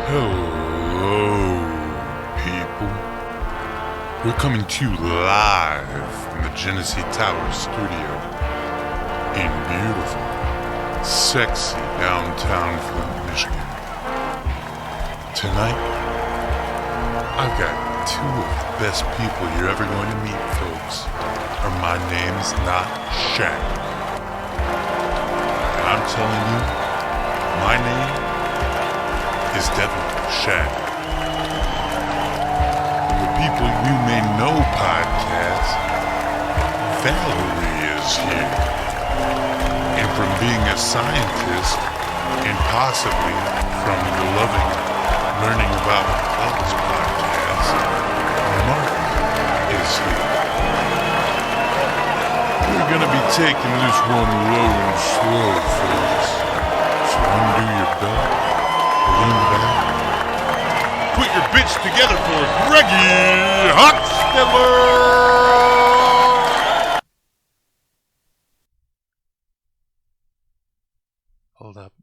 Hello, people. We're coming to you live from the Genesee Towers studio in beautiful, sexy downtown Flint, Michigan. Tonight, I've got two of the best people you're ever going to meet, folks. Or my name's not Shaq. And I'm telling you, my name is definitely Shaq. The people you may know podcast, Valerie is here. And from being a scientist, and possibly from the loving learning about others podcast, Mark is here. We're gonna be taking this one low and slow, folks. So undo your belt. Lean back. Put your bitch together for Greggy Hockstetler! Hold up.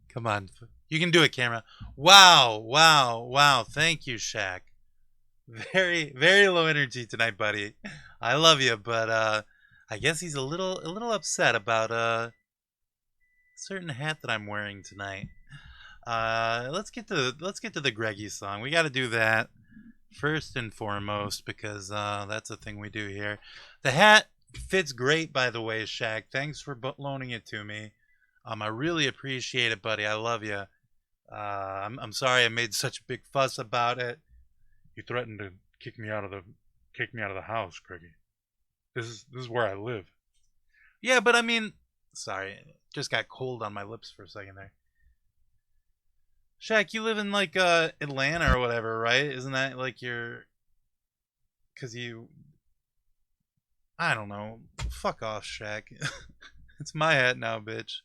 Come on. You can do it, camera. Wow. Thank you, Shaq. Very, very low energy tonight, buddy. I love you, but I guess he's a little upset about a certain hat that I'm wearing tonight. Let's get to the Greggy song. We got to do that first and foremost because that's a thing we do here. The hat fits great, by the way, Shaq. Thanks for loaning it to me. I really appreciate it, buddy. I love you. I'm sorry I made such a big fuss about it. You threatened to kick me out of the house, Greggy. This is where I live. Yeah, but I mean, sorry, just got cold on my lips for a second there. Shaq, you live in like Atlanta or whatever, right? Isn't that like your? Cause I don't know. Fuck off, Shaq. It's my hat now, bitch.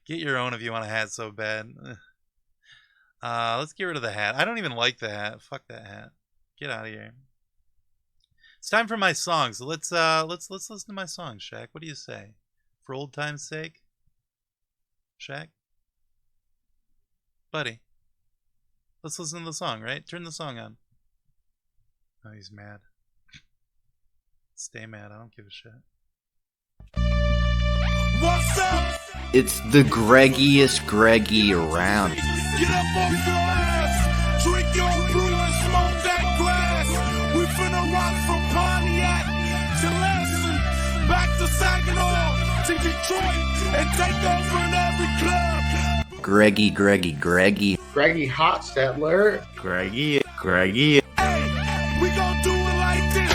Get your own if you want a hat so bad. Let's get rid of the hat. I don't even like the hat. Fuck that hat. Get out of here. It's time for my song. So let's listen to my song, Shaq. What do you say? For old time's sake, Shaq, buddy. Let's listen to the song, right? Turn the song on. Oh, he's mad. Stay mad. I don't give a shit. What's up? It's the Greggiest Greggy around. Get up off your ass, drink your brew and smoke that grass. We finna rock from Pontiac to Lansing, back to Saginaw to Detroit, and take over in every club. Greggy. Greggy Hockstetler. Greggy. Hey, we gon' do it like this.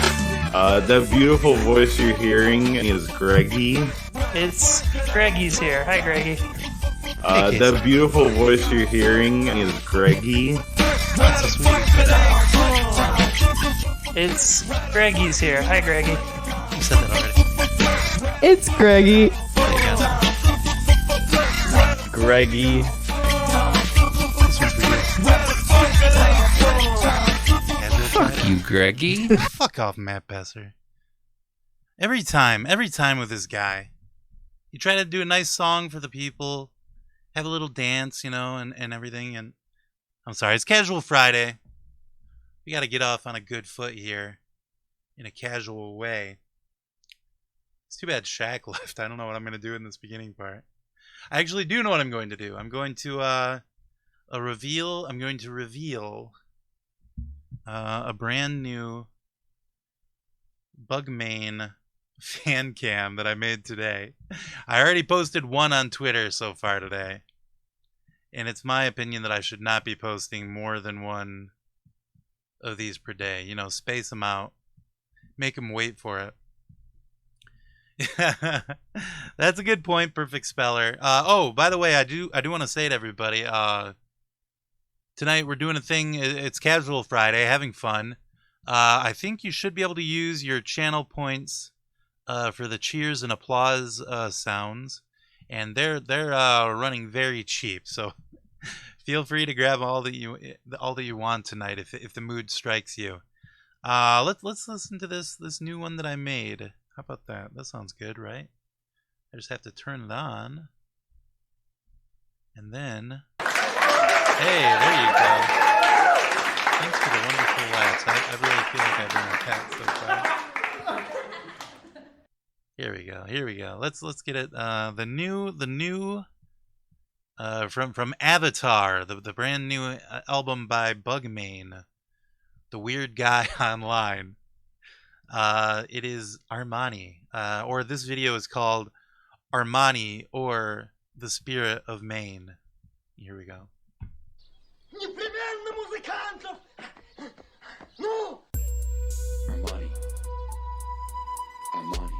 The beautiful voice you're hearing is Greggy. It's Greggy's here. Hi, Greggy. The beautiful voice you're hearing is Greggy. That's so sweet. It's Greggy's here. Hi, Greggy. You said that already. It's Greggy. Greggy. Fuck you, Greggy. Fuck off, Matt Besser. Every time with this guy. You try to do a nice song for the people, have a little dance, you know, and everything. And I'm sorry, it's Casual Friday. We got to get off on a good foot here in a casual way. It's too bad Shaq left. I don't know what I'm going to do in this beginning part. I actually do know what I'm going to do. I'm going to reveal a brand new Bugmain fan cam that I made today. I already posted one on Twitter so far today, and it's my opinion that I should not be posting more than one of these per day. You know, space them out, make them wait for it. That's a good point, Perfect Speller. Oh, by the way, I do want to say to everybody, tonight we're doing a thing. It's Casual Friday, having fun. I think you should be able to use your channel points for the cheers and applause sounds, and they're running very cheap. So feel free to grab all that you want tonight if the mood strikes you. Let's listen to this new one that I made. How about that? That sounds good, right? I just have to turn it on, and then hey, there you go. feel like I've done that so far. Here we go. Here we go. Let's get it. The new from Avatar, the brand new album by Bugmain, the weird guy online. It is Armani, or this video is called Armani or the Spirit of Maine. Here we go. Armani. Armani.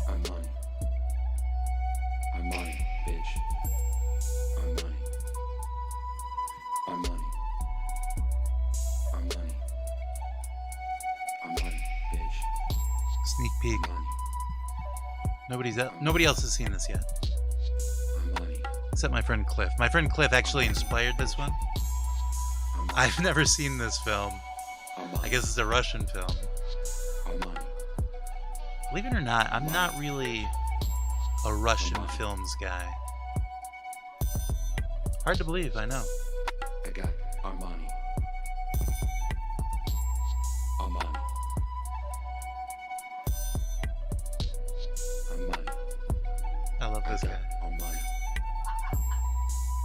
Armani. Armani, bitch. Armani. Armani. Armani. Armani, bitch. Sneak peek. Armani. Nobody else has seen this yet. Armani. Except my friend Cliff. My friend Cliff actually inspired this one. Armani. I've never seen this film. Armani. I guess it's a Russian film. Armani. Believe it or not, I'm not really a Russian films guy. Hard to believe, I know. I got Armani. Armani. Armani. I love this guy. Armani.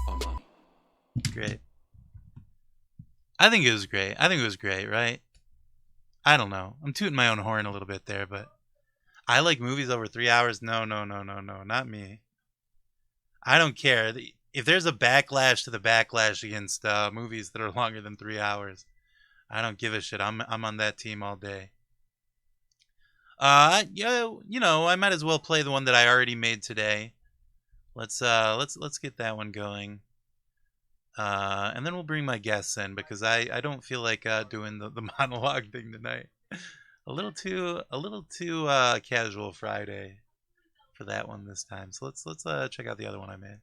Armani. Great. I think it was great. I think it was great, right? I don't know. I'm tooting my own horn a little bit there, but I like movies over 3 hours. No, not me. I don't care. If there's a backlash to the backlash against movies that are longer than 3 hours, I don't give a shit. I'm on that team all day. Yeah, you know, I might as well play the one that I already made today. Let's get that one going. And then we'll bring my guests in because I don't feel like doing the monologue thing tonight. A little too casual Friday for that one this time. So let's check out the other one I made.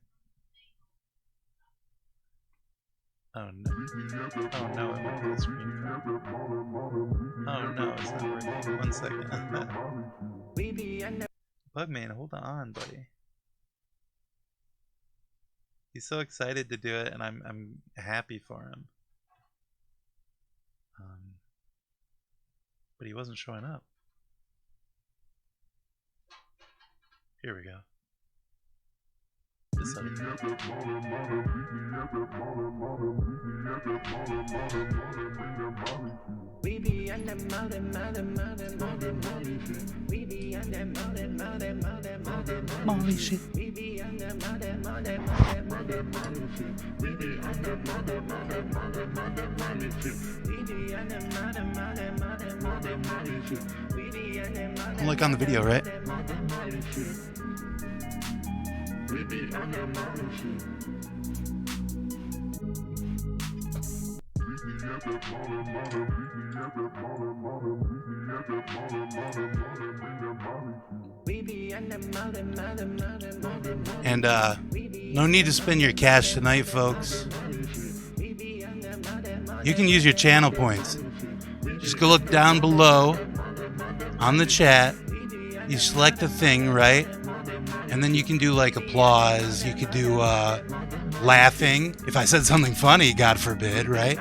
Oh no! Oh no! It went to the screen. Oh no! It's not working. 1 second. Bugman, hold on, buddy. He's so excited to do it, and I'm happy for him. But he wasn't showing up. Here we go. This other Molly shit. I'm like on the video, right? And no need to spend your cash tonight, folks. You can use your channel points. Just go look down below on the chat. You select the thing, right? And then you can do like applause. You could do laughing. If I said something funny, God forbid, right?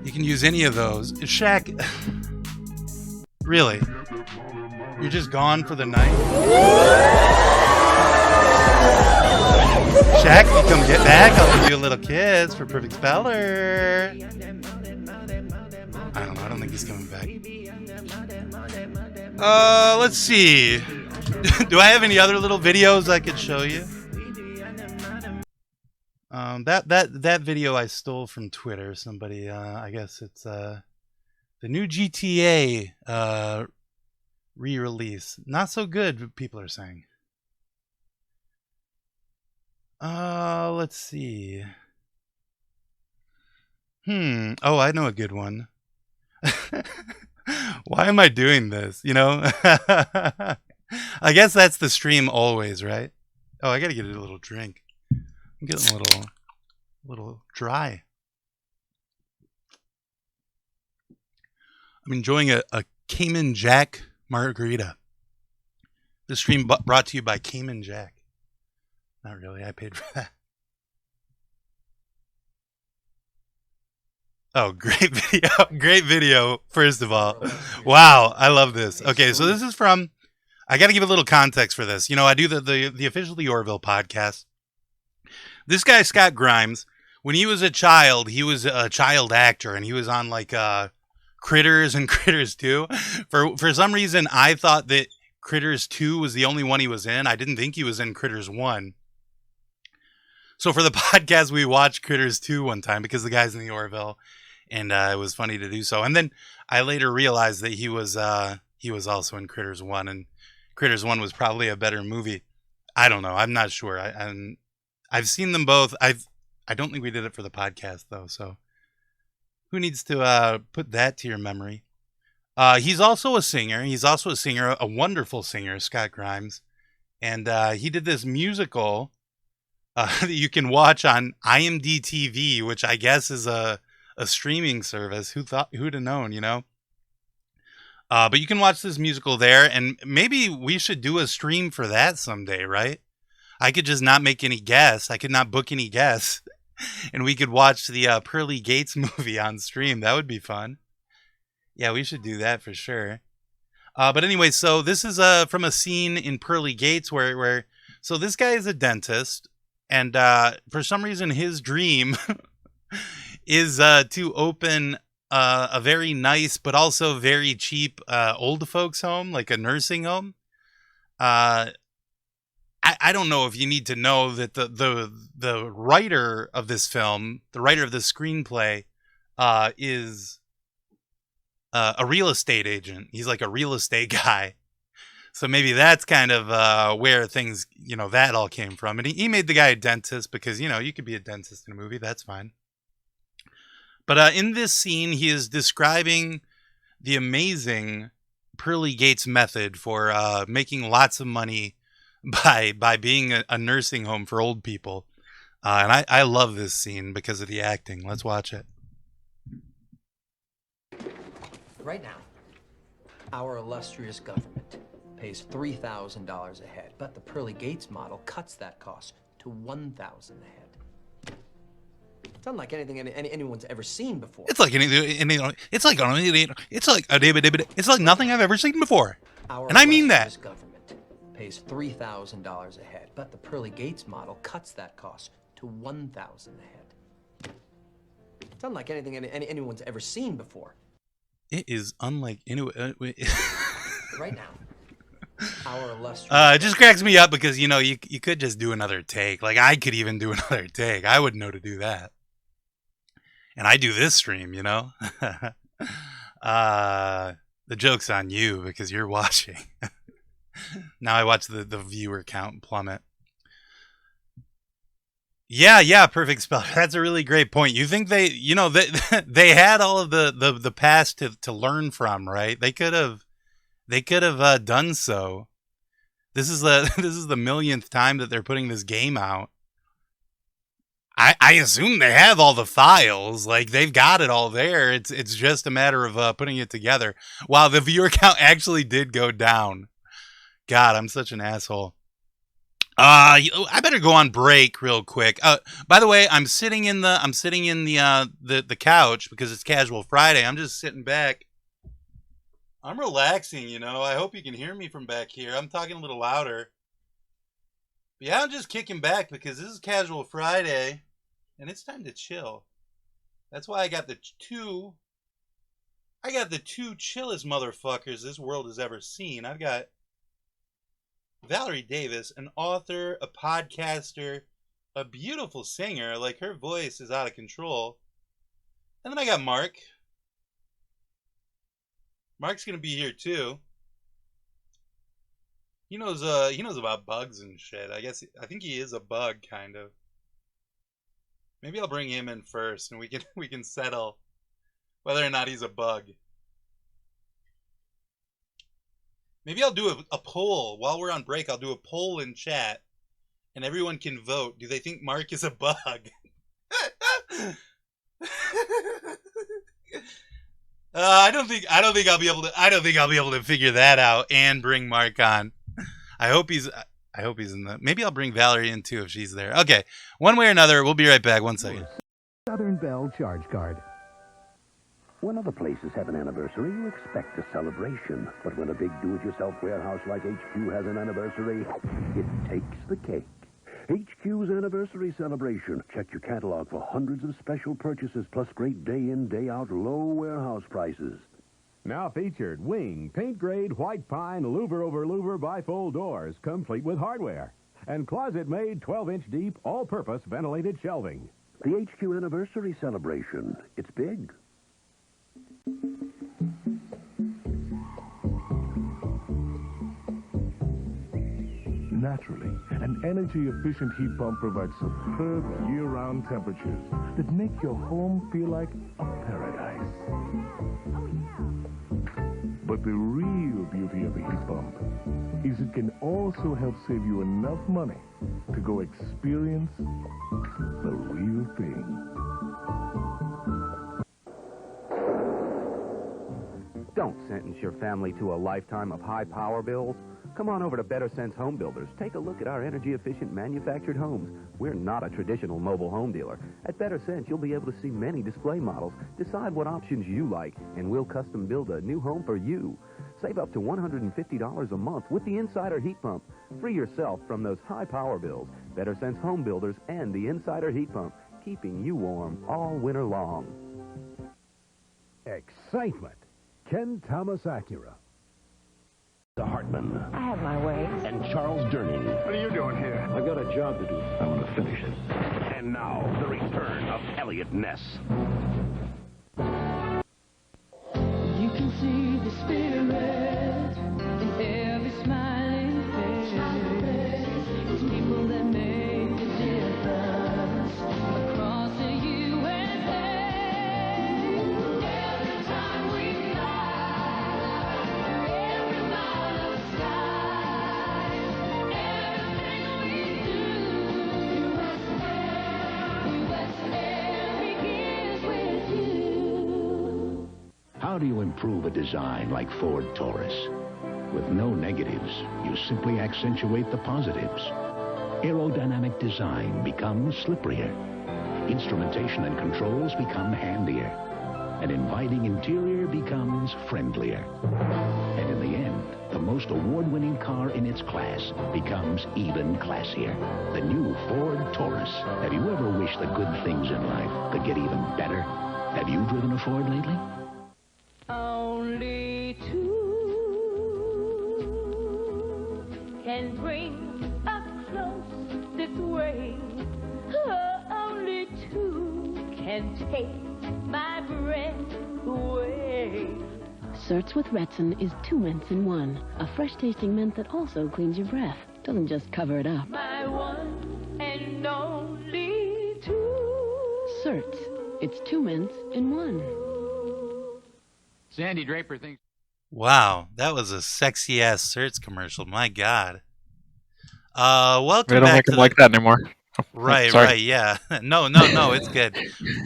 You can use any of those. Shaq, really? You're just gone for the night? Shaq, you come get back. I'll give you a little kiss for Perfect Speller. I don't know. I don't think he's coming back. Let's see. Do I have any other little videos I could show you? That video I stole from Twitter. Somebody, I guess it's the new GTA re-release. Not so good, people are saying. Let's see. Oh, I know a good one. Why am I doing this? You know? I guess that's the stream always, right? Oh, I gotta get a little drink. I'm getting a little dry. I'm enjoying a Cayman Jack margarita. This stream brought to you by Cayman Jack. Not really, I paid for that. Oh, great video. Great video, first of all. Wow, I love this. Okay, so this is from, I got to give a little context for this. You know, I do the official The Orville podcast. This guy, Scott Grimes, when he was a child, he was a child actor, and he was on like Critters and Critters 2. For some reason, I thought that Critters 2 was the only one he was in. I didn't think he was in Critters 1. So for the podcast, we watched Critters 2 one time because the guy's in the Orville, and it was funny to do so. And then I later realized that he was also in Critters 1, and Critters 1 was probably a better movie. I don't know. I'm not sure. I've seen them both. I don't think we did it for the podcast, though, so who needs to put that to your memory? He's also a singer. A wonderful singer, Scott Grimes. And he did this musical that you can watch on IMDb, which I guess is a streaming service. Who'd have known, you know? But you can watch this musical there, and maybe we should do a stream for that someday, right? I could just not make any guests. I could not book any guests, and we could watch the Pearly Gates movie on stream. That would be fun. Yeah, we should do that for sure. But anyway, so this is from a scene in Pearly Gates where so this guy is a dentist, and for some reason his dream is to open a very nice but also very cheap old folks home, like a nursing home. I don't know if you need to know that the writer of this film, the writer of this screenplay, is a real estate agent. He's like a real estate guy. So maybe that's kind of where things, you know, that all came from. And he made the guy a dentist because, you know, you could be a dentist in a movie. That's fine. But in this scene, he is describing the amazing Pearly Gates method for making lots of money by being a nursing home for old people. And I love this scene because of the acting. Let's watch it. Right now, our illustrious government pays $3,000 a head, but the Pearly Gates model cuts that cost to $1,000 a head. It's unlike anything anyone's ever seen before. It's like nothing I've ever seen before. And I mean that. Government pays $3,000 a head, but the Pearly Gates model cuts that cost to $1,000 a head. It's unlike anything anyone's ever seen before. It is unlike right now. Our illustrious it just cracks me up because, you know, you could just do another take. Like, I could even do another take. I would know to do that. And I do this stream, you know? The joke's on you because you're watching. Now I watch the viewer count plummet. Yeah, perfect spell. That's a really great point. You think they had all of the past to learn from, right? They could have done so. This is the millionth time that they're putting this game out. I assume they have all the files, like they've got it all there. It's just a matter of putting it together. Wow, the viewer count actually did go down. God, I'm such an asshole. I better go on break real quick. By the way, I'm sitting in the couch because it's Casual Friday. I'm just sitting back. I'm relaxing, you know. I hope you can hear me from back here. I'm talking a little louder. But yeah, I'm just kicking back because this is Casual Friday, and it's time to chill. That's why I got the two chillest motherfuckers this world has ever seen. I've got Valerie Davis, an author, a podcaster, a beautiful singer. Like, her voice is out of control. And then I got Mark. Mark's gonna be here too. He knows about bugs and shit. I think he is a bug, kind of. Maybe I'll bring him in first, and we can settle whether or not he's a bug. Maybe I'll do a poll while we're on break. I'll do a poll in chat, and everyone can vote. Do they think Mark is a bug? I don't think I'll be able to figure that out and bring Mark on. I hope he's in the. Maybe I'll bring Valerie in too if she's there. Okay, one way or another, we'll be right back. 1 second. Southern Bell Charge Card. When other places have an anniversary, you expect a celebration. But when a big do-it-yourself warehouse like HQ has an anniversary, it takes the cake. HQ's anniversary celebration. Check your catalog for hundreds of special purchases, plus great day-in, day-out low warehouse prices. Now featured Wing, paint grade, white pine, louver over louver bifold doors, complete with hardware. And closet-made 12-inch deep, all-purpose ventilated shelving. The HQ anniversary celebration. It's big. Naturally, an energy-efficient heat pump provides superb year-round temperatures that make your home feel like a paradise. But the real beauty of a heat pump is it can also help save you enough money to go experience the real thing. Don't sentence your family to a lifetime of high power bills. Come on over to Better Sense Home Builders. Take a look at our energy-efficient manufactured homes. We're not a traditional mobile home dealer. At Better Sense, you'll be able to see many display models, decide what options you like, and we'll custom build a new home for you. Save up to $150 a month with the Insider Heat Pump. Free yourself from those high power bills. Better Sense Home Builders and the Insider Heat Pump, keeping you warm all winter long. Excitement. Ken Thomas Acura. The Hartman. I have my way. And Charles Durning. What are you doing here? I've got a job to do. I want to finish it. And now, the return of Elliot Ness. You can see the spirit in every smiling face. It's people that make a difference across the USA. Every time we fly, every mile of sky, everything we do, USA begins with you. How do you improve a design like Ford Taurus? With no negatives, you simply accentuate the positives. Aerodynamic design becomes slipperier. Instrumentation and controls become handier. An inviting interior becomes friendlier. And in the end, the most award-winning car in its class becomes even classier. The new Ford Taurus. Have you ever wished the good things in life could get even better? Have you driven a Ford lately? Only two can bring us close this way. Only two can take my breath away. Certs with Retsin is 2 mints in one. A fresh-tasting mint that also cleans your breath. Doesn't just cover it up. My one and only two. Certs. It's 2 mints in one. Sandy Draper thinks. Wow, that was a sexy ass Certs commercial. My God. Welcome We don't back make to them like that anymore. Right, Sorry. right, yeah. No, it's good.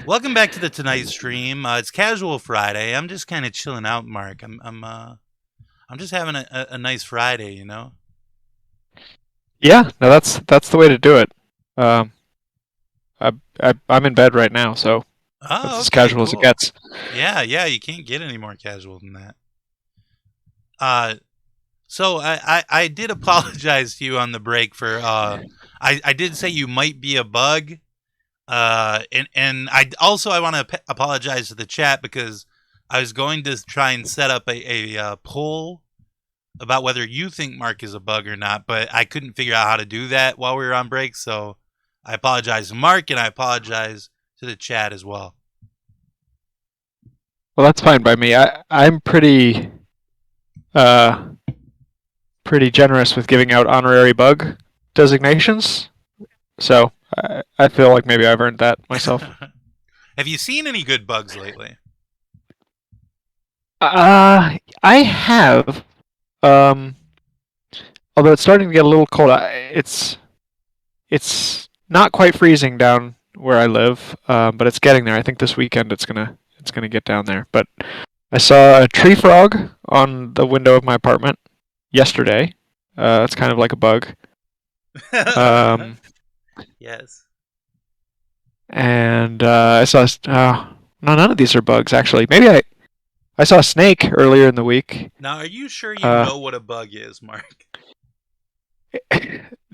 Welcome back to the Tonight Stream. It's Casual Friday. I'm just kind of chilling out, Mark. I'm just having a nice Friday, you know. Yeah, no, that's the way to do it. I'm in bed right now, so that's as casual as it gets. Yeah, you can't get any more casual than that. So I did apologize to you on the break for I did say you might be a bug, and I want to apologize to the chat because I was going to try and set up a poll about whether you think Mark is a bug or not, but I couldn't figure out how to do that while we were on break, so I apologize to Mark and I apologize to the chat as well. Well, that's fine by me. I'm pretty generous with giving out honorary bug designations, so I feel like maybe I've earned that myself. Have you seen any good bugs lately? I have, although it's starting to get a little cold. It's not quite freezing down where I live, but it's getting there. I think this weekend it's gonna get down there. But I saw a tree frog on the window of my apartment yesterday. It's kind of like a bug. Yes. And I saw No, none of these are bugs, actually. Maybe I saw a snake earlier in the week. Now, are you sure you know what a bug is, Mark?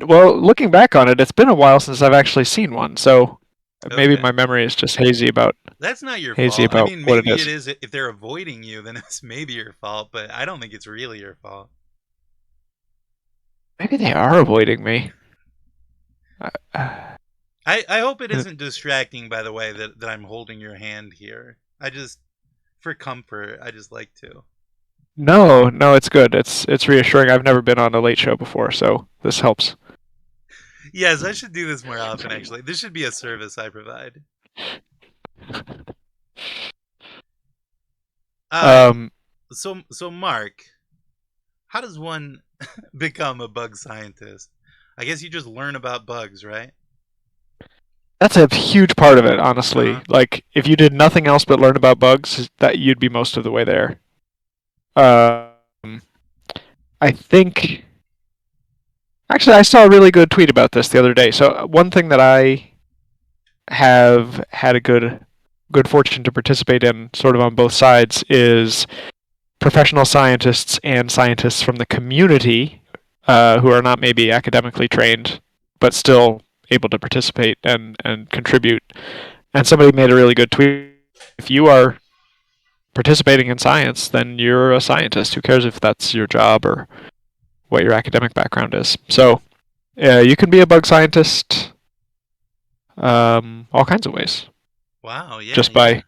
Well, looking back on it, it's been a while since I've actually seen one, so maybe my memory is just hazy about. That's not your hazy fault. about I mean, what maybe it is. If they're avoiding you, then it's maybe your fault. But I don't think it's really your fault. Maybe they are avoiding me. I hope it isn't distracting. By the way, that I'm holding your hand here. For comfort, I just like to. No, it's good. It's reassuring. I've never been on a late show before, so this helps. Yes, I should do this more often. Actually, this should be a service I provide. So Mark, how does one become a bug scientist? I guess you just learn about bugs, right? That's a huge part of it, honestly. Like, if you did nothing else but learn about bugs, that you'd be most of the way there. I think. Actually, I saw a really good tweet about this the other day. So one thing that I have had a good fortune to participate in, sort of on both sides, is professional scientists and scientists from the community who are not maybe academically trained, but still able to participate and contribute. And somebody made a really good tweet. If you are participating in science, then you're a scientist. Who cares if that's your job or what your academic background is? So you can be a bug scientist all kinds of ways. Wow, yeah. Just by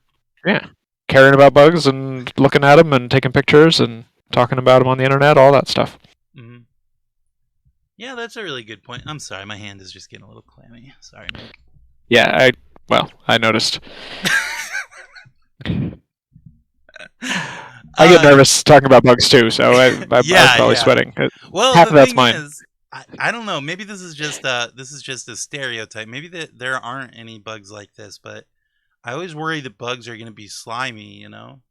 caring about bugs and looking at them and taking pictures and talking about them on the internet, all that stuff. Mm-hmm. Yeah, that's a really good point. I'm sorry, my hand is just getting a little clammy. Sorry, Nick. Yeah, I noticed. I get nervous talking about bugs too, so I was probably sweating. Well, half the of that's thing mine. is, I don't know. Maybe this is just a stereotype. Maybe there aren't any bugs like this, but I always worry that bugs are going to be slimy. You know.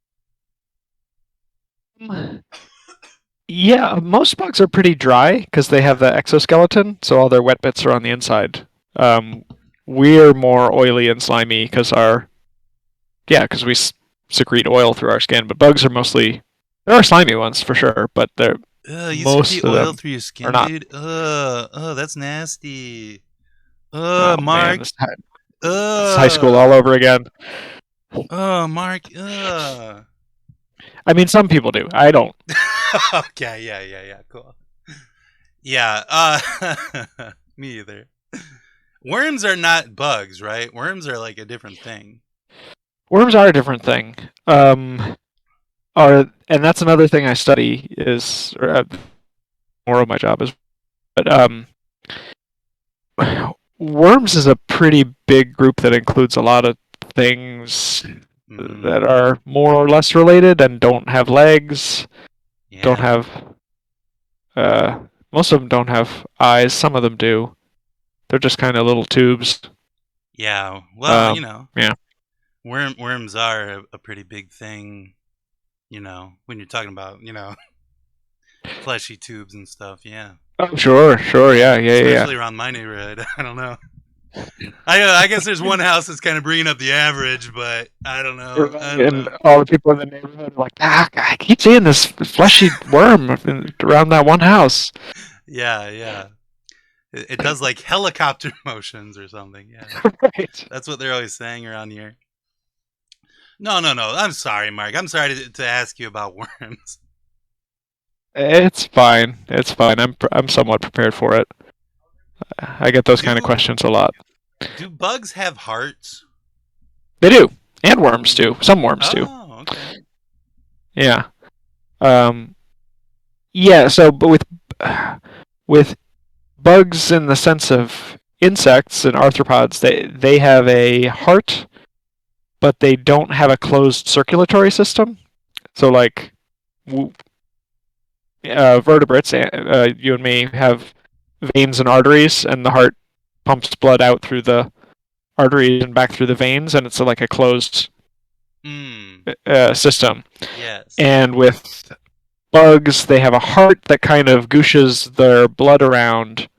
Yeah, most bugs are pretty dry because they have the exoskeleton, so all their wet bits are on the inside. We're more oily and slimy because we secrete oil through our skin. But bugs are mostly, there are slimy ones for sure, but they're most of them through your skin, are not. dude. That's nasty. Mark. Man, it's high school all over again. Mark. I mean, some people do. I don't. Okay, yeah, cool. Yeah, me either. Worms are not bugs, right? Worms are like a different thing. Worms are a different thing. And that's another thing I study is, more of my job is, but worms is a pretty big group that includes a lot of things that are more or less related and don't have legs, don't have, most of them don't have eyes, some of them do. They're just kind of little tubes. Yeah, well, Yeah. Worms are a pretty big thing, when you're talking about, fleshy tubes and stuff, yeah. Oh, sure, yeah. Especially around my neighborhood, I don't know. I guess there's one house that's kind of bringing up the average, but I don't know. And all the people in the neighborhood are like, I keep seeing this fleshy worm around that one house. Yeah. It does like helicopter motions or something. Yeah, right. That's what they're always saying around here. No. I'm sorry, Mark. I'm sorry to ask you about worms. It's fine. I'm somewhat prepared for it. I get those kind of questions a lot. Do bugs have hearts? They do, and worms do. Some worms do. Oh, okay. Yeah. Yeah. So, but with bugs in the sense of insects and arthropods, they have a heart, but they don't have a closed circulatory system. So, like vertebrates, you and me have veins and arteries, and the heart pumps blood out through the arteries and back through the veins, and it's like a closed system. Yes. And with bugs, they have a heart that kind of gooshes their blood around,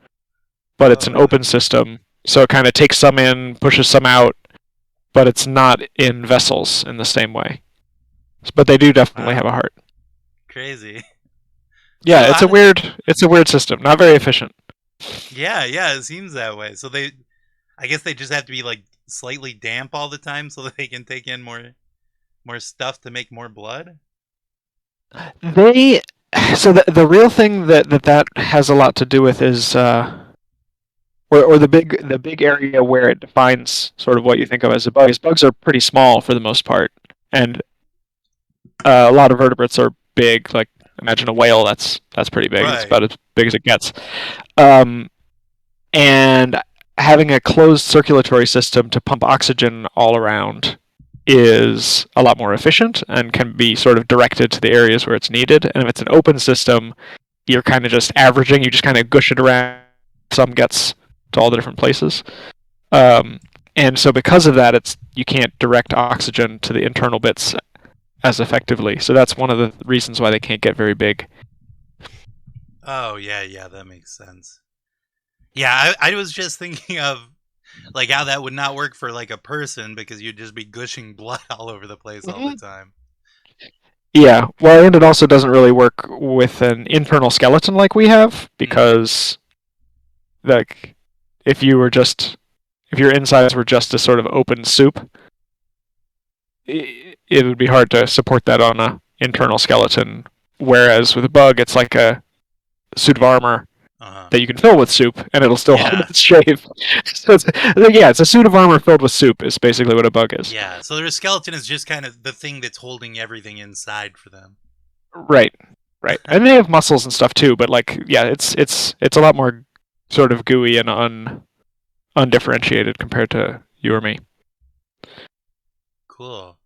but it's an open system, so it kind of takes some in, pushes some out, but it's not in vessels in the same way. But they do definitely have a heart. Crazy. Yeah, So it's a weird system, not very efficient. Yeah, it seems that way. So I guess they just have to be like slightly damp all the time so that they can take in more stuff to make more blood. So the real thing that has a lot to do with is or the big area where it defines sort of what you think of as a bug is bugs are pretty small for the most part, and a lot of vertebrates are big. Like imagine a whale, that's pretty big. It's about as big as it gets. And having a closed circulatory system to pump oxygen all around is a lot more efficient and can be sort of directed to the areas where it's needed. And if it's an open system, you're kind of just averaging. You just kind of gush it around. Some gets to all the different places. And so because of that, you can't direct oxygen to the internal bits as effectively. So that's one of the reasons why they can't get very big. Oh, yeah, that makes sense. Yeah, I was just thinking of like how that would not work for like a person because you'd just be gushing blood all over the place all the time. Yeah, well, and it also doesn't really work with an internal skeleton like we have because, like, if your insides were just a sort of open soup, it would be hard to support that on an internal skeleton. Whereas with a bug, it's like a suit of armor that you can fill with soup, and it'll still hold its shape. So it's a suit of armor filled with soup is basically what a bug is. Yeah, so their skeleton is just kind of the thing that's holding everything inside for them. Right. And they have muscles and stuff too, but like, yeah, it's a lot more sort of gooey and undifferentiated compared to you or me. Cool.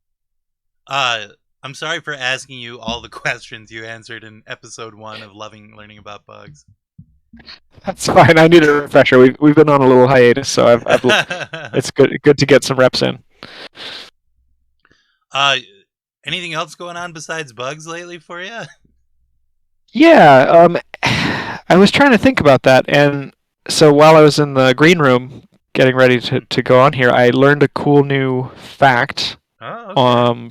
I'm sorry for asking you all the questions you answered in episode 1 of Learning About Bugs. That's fine. I need a refresher. We've been on a little hiatus, so I've it's good to get some reps in. Anything else going on besides bugs lately for you? Yeah, I was trying to think about that, and so while I was in the green room getting ready to go on here, I learned a cool new fact from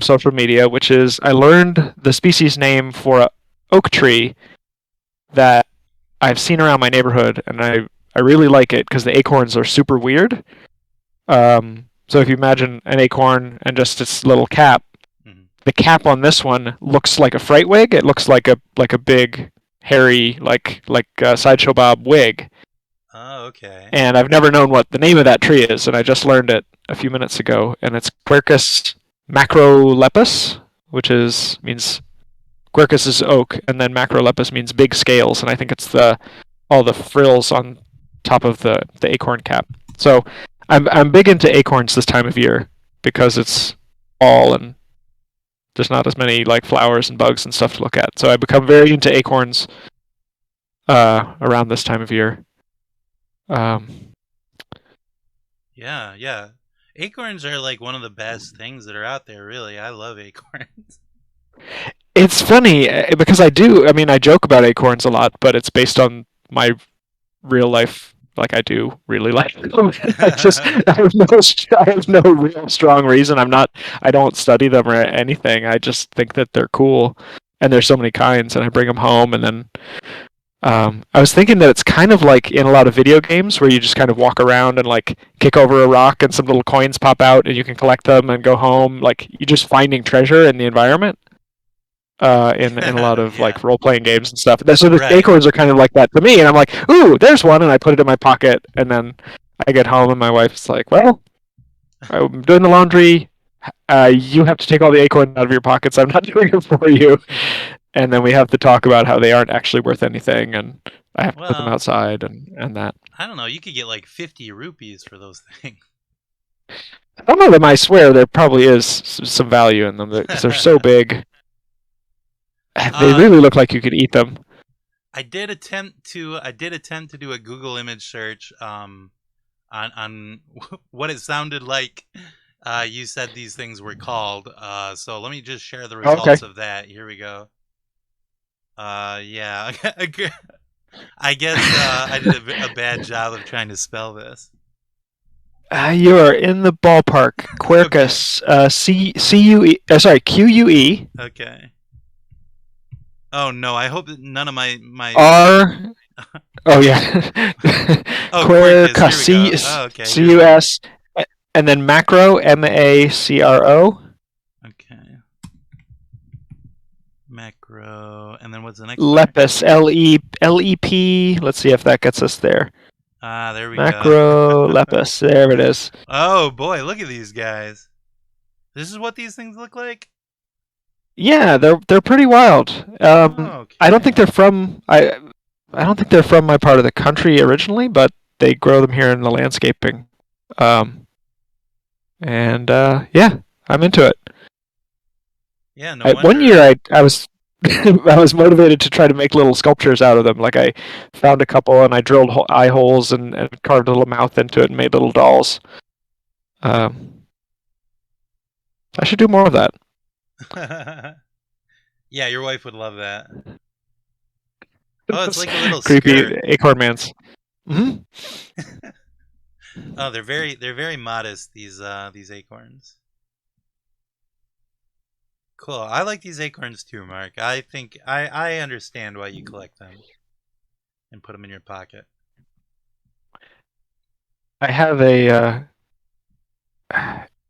social media, which is I learned the species name for an oak tree that I've seen around my neighborhood, and I really like it because the acorns are super weird. So if you imagine an acorn and just its little cap, the cap on this one looks like a fright wig. It looks like a big, hairy, like Sideshow Bob wig. Oh, okay. And I've never known what the name of that tree is, and I just learned it a few minutes ago. And it's Quercus macrolepis, which means Quercus is oak, and then macrolepis means big scales, and I think it's all the frills on top of the acorn cap. So I'm big into acorns this time of year because it's fall and there's not as many like flowers and bugs and stuff to look at. So I become very into acorns around this time of year. Yeah. Acorns are like one of the best things that are out there, really. I love acorns. It's funny because I joke about acorns a lot, but it's based on my real life. Like I do really like them. I have no real strong reason. I don't study them or anything. I just think that they're cool, and there's so many kinds, and I bring them home, and then I was thinking that it's kind of like in a lot of video games where you just kind of walk around and like kick over a rock and some little coins pop out and you can collect them and go home. Like you're just finding treasure in the environment. In a lot of like role playing games and stuff. So the acorns are kind of like that to me, and I'm like, ooh, there's one, and I put it in my pocket, and then I get home and my wife's like, well, I'm doing the laundry. You have to take all the acorns out of your pockets. I'm not doing it for you. And then we have to talk about how they aren't actually worth anything, and I have to put them outside and that. I don't know. You could get like 50 rupees for those things. Some of them, I swear, there probably is some value in them because they're so big. They really look like you could eat them. I did attempt to do a Google image search on what it sounded like you said these things were called. So let me just share the results of that. Here we go. Yeah. I guess I did a bad job of trying to spell this. You are in the ballpark. Quercus. QUE. Okay. Oh no! I hope that none of my R. Oh yeah. Oh, Quercus. Here we go. Oh, okay. CUS. And then macro. MACRO. Okay. Macro. And then what's the next Lepus. LEP. Let's see if that gets us there. Ah, there we Macro go. Lepus. There it is. Oh boy, look at these guys. This is what these things look like? Yeah, they're pretty wild. Okay. I don't think they're from I don't think they're from my part of the country originally, but they grow them here in the landscaping. Yeah, I'm into it. Yeah, no wonder. One year I was I was motivated to try to make little sculptures out of them. Like I found a couple and I drilled eye holes and carved a little mouth into it and made little dolls. I should do more of that. Yeah, your wife would love that. Oh, it's like a little creepy skirt. acorn mans. Mm-hmm. Oh, they're very modest, these acorns. Cool. I like these acorns too, Mark. I think I understand why you collect them and put them in your pocket. I have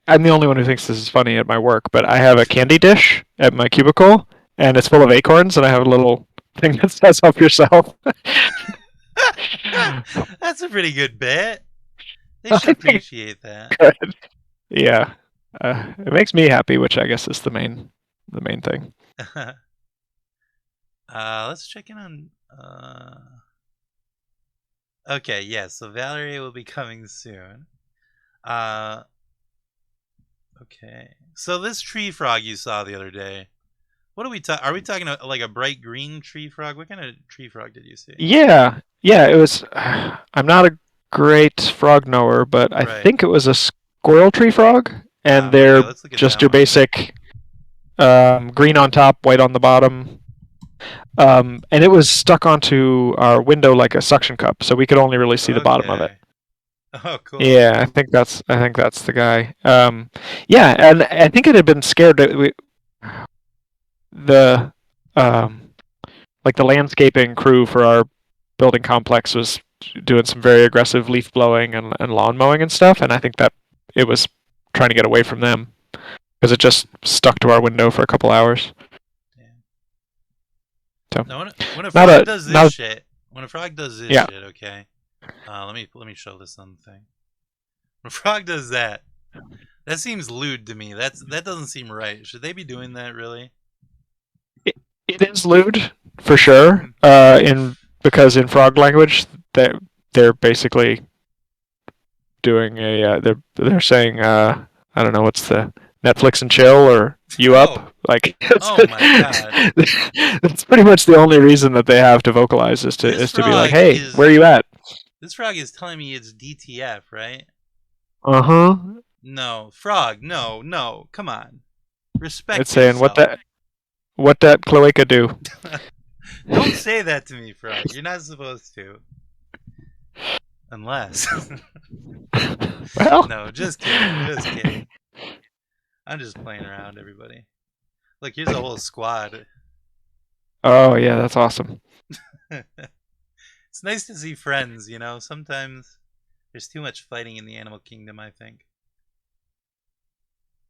I'm the only one who thinks this is funny at my work, but I have a candy dish at my cubicle, and it's full of acorns, and I have a little thing that says "Help yourself." That's a pretty good bit. They should appreciate that. Good. Yeah, it makes me happy, which I guess is the main thing. Let's check in on. Okay, yeah. So Valerie will be coming soon. Okay. So this tree frog you saw the other day. What are we talking? Are we talking like a bright green tree frog? What kind of tree frog did you see? Yeah. It was. I'm not a great frog knower, but I think it was a squirrel tree frog, and they're just your basic green on top, white on the bottom. And it was stuck onto our window like a suction cup, so we could only really see the bottom of it. Oh, cool. Yeah, I think that's the guy. Yeah, and I think it had been scared. The landscaping crew for our building complex was doing some very aggressive leaf blowing and lawn mowing and stuff, and I think that it was trying to get away from them because it just stuck to our window for a couple hours. So now, when a frog does this shit, okay. Let me show this on the thing. When a frog does that, that seems lewd to me. That doesn't seem right. Should they be doing that really? It is lewd for sure. Because in frog language, they're basically doing they're saying I don't know, what's the Netflix and chill or you up? Like, oh my god, that's pretty much the only reason that they have to vocalize is to be like, hey, where are you at? This frog is telling me it's DTF, right? Uh-huh. No, frog, no, come on, respect. It's saying what that cloaca do. Don't say that to me, frog. You're not supposed to. Unless. Well. No, just kidding. I'm just playing around, everybody. Look, here's a whole squad. Oh, yeah, that's awesome. It's nice to see friends, you know? Sometimes there's too much fighting in the animal kingdom, I think.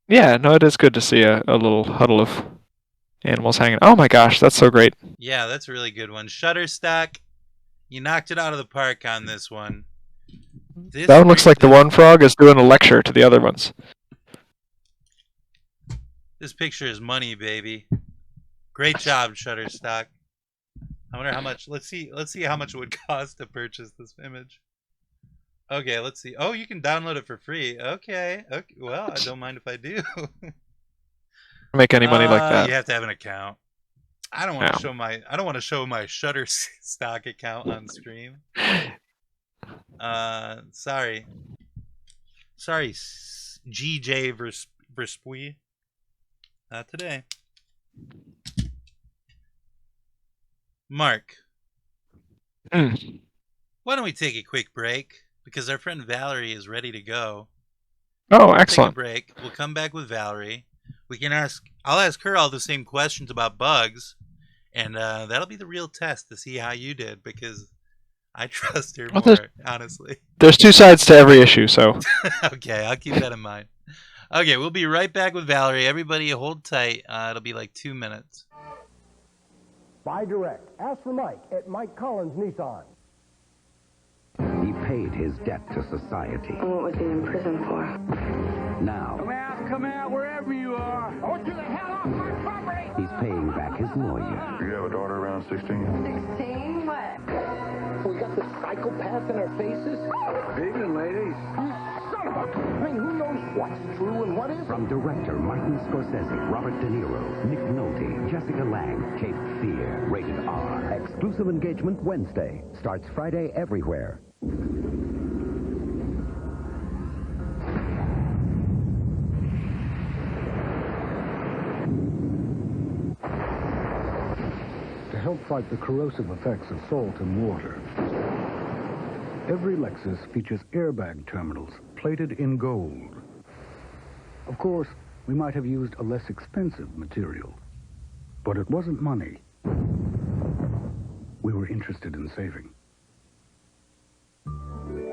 Yeah, no, it is good to see a little huddle of animals hanging. Oh my gosh, that's so great. Yeah, that's a really good one. Shutterstock, you knocked it out of the park on this one. That one looks like the one frog is doing a lecture to the other ones. This picture is money, baby. Great job, Shutterstock. I wonder how much. Let's see how much it would cost to purchase this image. Okay, let's see. Oh, you can download it for free. Okay. Well, I don't mind if I do. Make any money like that. You have to have an account. I don't want to show my Shutterstock account on stream. Sorry, GJ Verspui. Not today. Mark. Why don't we take a quick break? because our friend Valerie is ready to go. Oh, We'll excellent. Take a break. We'll come back with Valerie. I'll ask her all the same questions about bugs, and that'll be the real test to see how you did, because I trust her more, honestly. There's two sides to every issue, so. Okay, I'll keep that in mind. Okay, we'll be right back with Valerie. Everybody hold tight. It'll be like 2 minutes. Buy direct. Ask for Mike at Mike Collins Nissan. He paid his debt to society. What was he in prison for? Now, Come out wherever you are. I want you the hell off my property. he's paying back his lawyer. You have a daughter around 16? 16? What? We got the psychopaths in our faces. Evening, ladies. Son of a... I mean, who knows what's true and what isn't? From director Martin Scorsese, Robert De Niro, Nick Nolte, Jessica Lange, Cape Fear, rated R. Exclusive engagement Wednesday. Starts Friday everywhere. To help fight the corrosive effects of salt and water, every Lexus features airbag terminals plated in gold. Of course, we might have used a less expensive material, but it wasn't money we were interested in saving.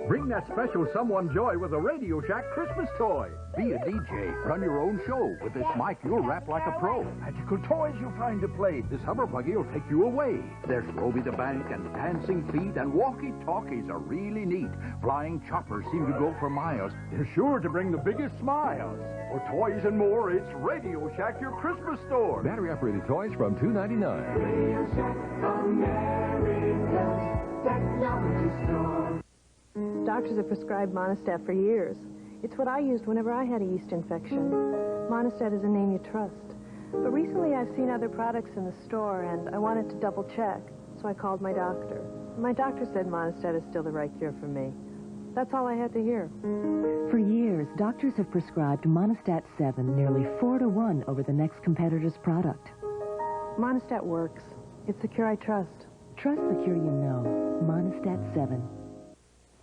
Bring that special someone joy with a Radio Shack Christmas toy. Be a DJ, run your own show. With this mic, you'll rap like a pro. Magical toys you'll find to play. This hover buggy will take you away. There's Roby the Bank and Dancing Feet, and walkie-talkies are really neat. Flying choppers seem to go for miles. They're sure to bring the biggest smiles. For toys and more, it's Radio Shack, your Christmas store. Battery-operated toys from $2.99. Radio Shack, America's technology store. Doctors have prescribed Monistat for years. It's what I used whenever I had a yeast infection. Monistat is a name you trust. But recently I've seen other products in the store, and I wanted to double check, so I called my doctor. My doctor said Monistat is still the right cure for me. That's all I had to hear. For years, doctors have prescribed Monistat 7 nearly 4-to-1 over the next competitor's product. Monistat works. It's the cure I trust. Trust the cure you know. Monistat 7.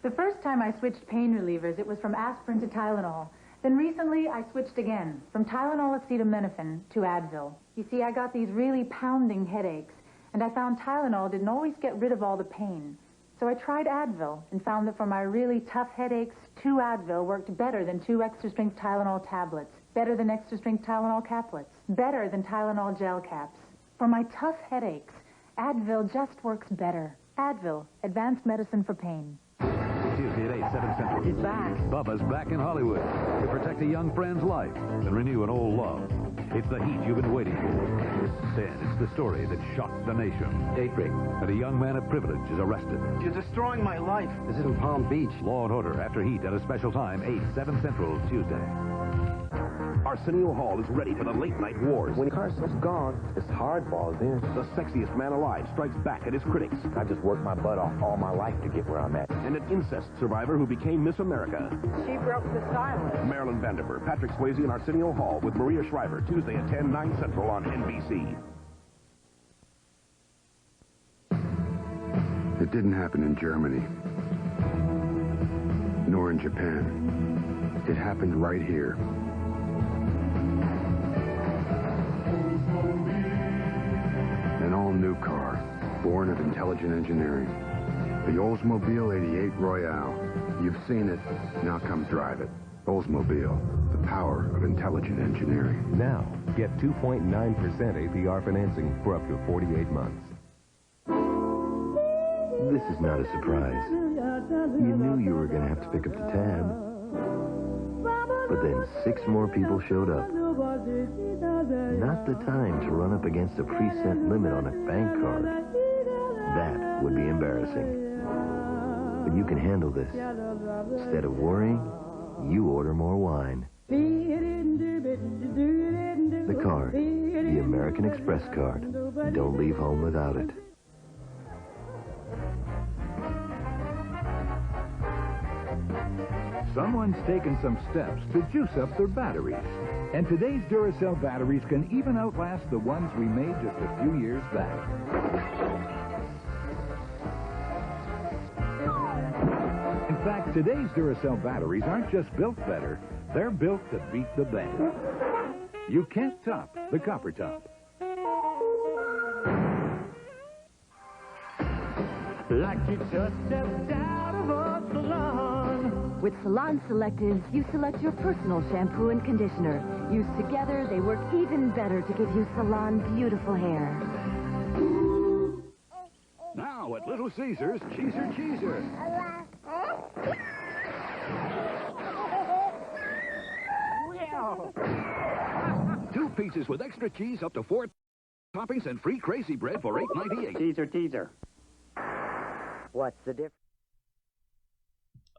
The first time I switched pain relievers, it was from aspirin to Tylenol. Then recently, I switched again, from Tylenol acetaminophen to Advil. You see, I got these really pounding headaches, and I found Tylenol didn't always get rid of all the pain. So I tried Advil and found that for my really tough headaches, 2 Advil worked better than 2 extra-strength Tylenol tablets, better than extra-strength Tylenol caplets, better than Tylenol gel caps. For my tough headaches, Advil just works better. Advil, advanced medicine for pain. Tuesday at 8, 7 Central. He's back. Bubba's back in Hollywood to protect a young friend's life and renew an old love. It's the heat you've been waiting for. Then it's the story that shocked the nation. Daybreak, and a young man of privilege is arrested. You're destroying my life. This is in Palm Beach. Law and Order After Heat at a special time, 8, 7 Central, Tuesday. Arsenio Hall is ready for the late-night wars. When Carson's gone, it's hardball then. The sexiest man alive strikes back at his critics. I just worked my butt off all my life to get where I'm at. And an incest survivor who became Miss America. She broke the silence. Marilyn Vanderver, Patrick Swayze, and Arsenio Hall with Maria Shriver, Tuesday at 10, 9 Central on NBC. It didn't happen in Germany, nor in Japan. It happened right here. An all-new car, born of intelligent engineering. The Oldsmobile 88 Royale. You've seen it, now come drive it. Oldsmobile, the power of intelligent engineering. Now, get 2.9% APR financing for up to 48 months. This is not a surprise. You knew you were going to have to pick up the tab. But then 6 more people showed up. Not the time to run up against a preset limit on a bank card. That would be embarrassing. But you can handle this. Instead of worrying, you order more wine. The card, the American Express card. Don't leave home without it. Someone's taken some steps to juice up their batteries. And today's Duracell batteries can even outlast the ones we made just a few years back. In fact, today's Duracell batteries aren't just built better, they're built to beat the band. You can't top the copper top. Like you just stepped out of a salon. With Salon Selectives, you select your personal shampoo and conditioner. Used together, they work even better to give you salon beautiful hair. Now at Little Caesars, Cheeser. 2 pieces with extra cheese, up to 4 toppings, and free crazy bread for $8.98. Teaser. What's the difference?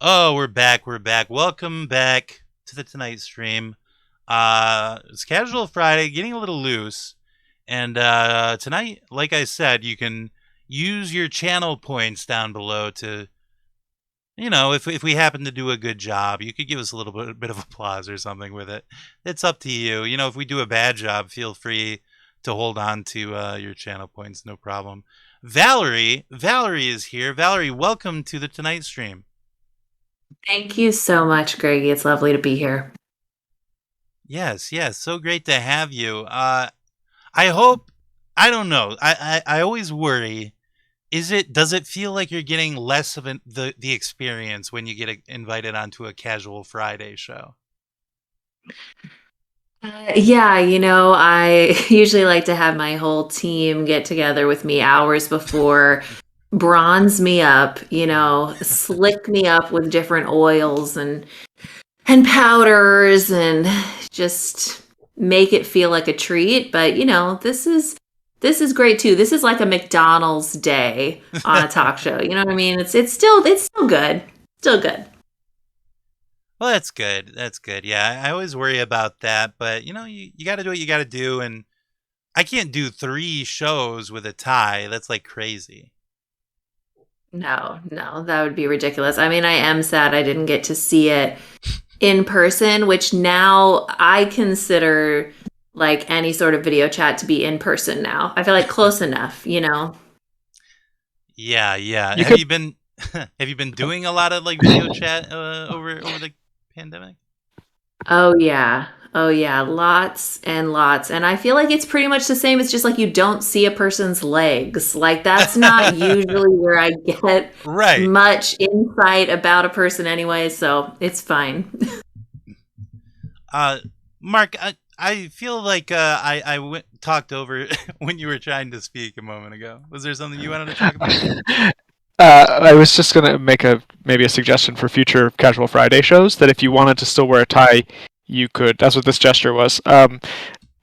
Oh, we're back. Welcome back to the Tonight Stream. It's Casual Friday, getting a little loose. And tonight, like I said, you can use your channel points down below to, if we happen to do a good job, you could give us a little bit of applause or something with it. It's up to you. If we do a bad job, feel free to hold on to your channel points, no problem. Valerie is here. Valerie, welcome to the Tonight Stream. Thank you so much, Greggy. It's lovely to be here. Yes, so great to have you. I hope, I don't know, I always worry, does it feel like you're getting less of the experience when you get invited onto a Casual Friday show? Yeah, I usually like to have my whole team get together with me hours before, bronze me up, slick me up with different oils and powders and just make it feel like a treat. But, this is great too. This is like a McDonald's day on a talk show. You know what I mean? It's still good. Still good. Well, that's good. Yeah, I always worry about that, but you got to do what you got to do, and I can't do 3 shows with a tie. That's like crazy. No, that would be ridiculous. I mean, I am sad I didn't get to see it in person, which now I consider like any sort of video chat to be in person now. I feel like close enough, Yeah. Have you been doing a lot of like video chat over the pandemic? Oh yeah, lots and lots. And I feel like it's pretty much the same. It's just like you don't see a person's legs. Like that's not usually where I get much insight about a person anyway, so it's fine. Mark, I feel like I talked over when you were trying to speak a moment ago. Was there something you wanted to talk about? I was just going to make maybe a suggestion for future Casual Friday shows, that if you wanted to still wear a tie, you could, that's what this gesture was,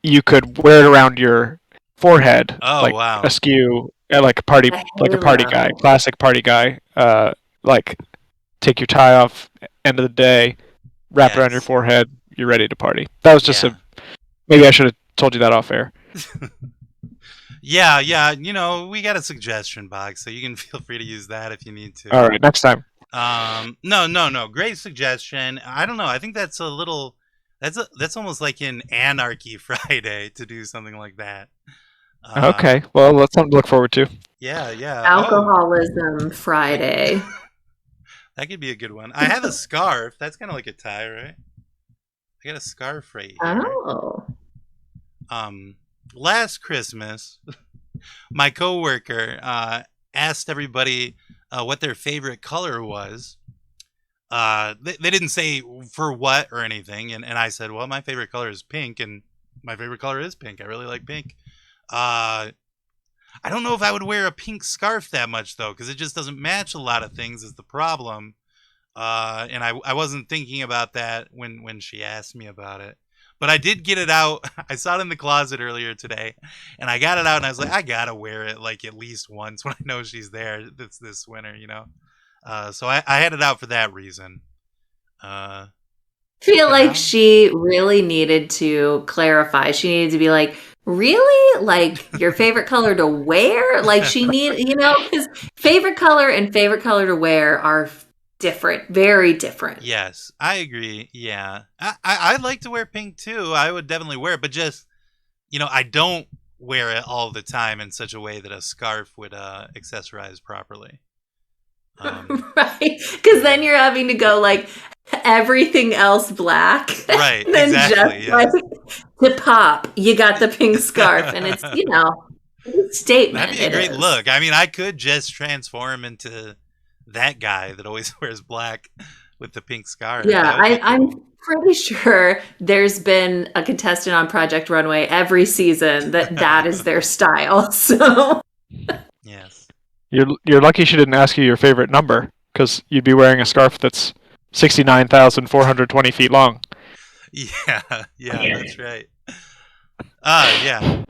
you could wear it around your forehead, askew, like a party guy, classic party guy, like take your tie off, end of the day, wrap it around your forehead, you're ready to party. That was just maybe I should have told you that off air. Yeah, we got a suggestion box, so you can feel free to use that if you need to. All right, next time. No, great suggestion. I don't know. I think that's that's almost like an Anarchy Friday to do something like that. Okay, well, that's something to look forward to. Yeah. Alcoholism Friday. That could be a good one. I have a scarf. That's kind of like a tie, right? I got a scarf right here. Oh. Last Christmas, my coworker asked everybody what their favorite color was. They didn't say for what or anything, and I said, well, my favorite color is pink, and my favorite color is pink. I really like pink. I don't know if I would wear a pink scarf that much, though, because it just doesn't match a lot of things is the problem. And I wasn't thinking about that when she asked me about it. But I did get it out. I saw it in the closet earlier today, and I got it out, and I was like, I gotta wear it like at least once when I know she's there this winter, So I had it out for that reason. Feel like she really needed to clarify. She needed to be like, really? Like your favorite color to wear? Like she because favorite color and favorite color to wear are different, very different. Yes, I agree. Yeah, I'd like to wear pink too. I would definitely wear it, but just I don't wear it all the time in such a way that a scarf would accessorize properly. Right, because then you're having to go like everything else black, Right, and then exactly, just yeah. like to pop, you got the pink scarf, and it's it's a statement. That'd be a great look. I mean, I could just transform into that guy that always wears black with the pink scarf. Yeah, That would be cool. I'm pretty sure there's been a contestant on Project Runway every season that is their style. So yes, You're lucky she didn't ask you your favorite number, because you'd be wearing a scarf that's 69,420 feet long. yeah, that's right. Yeah.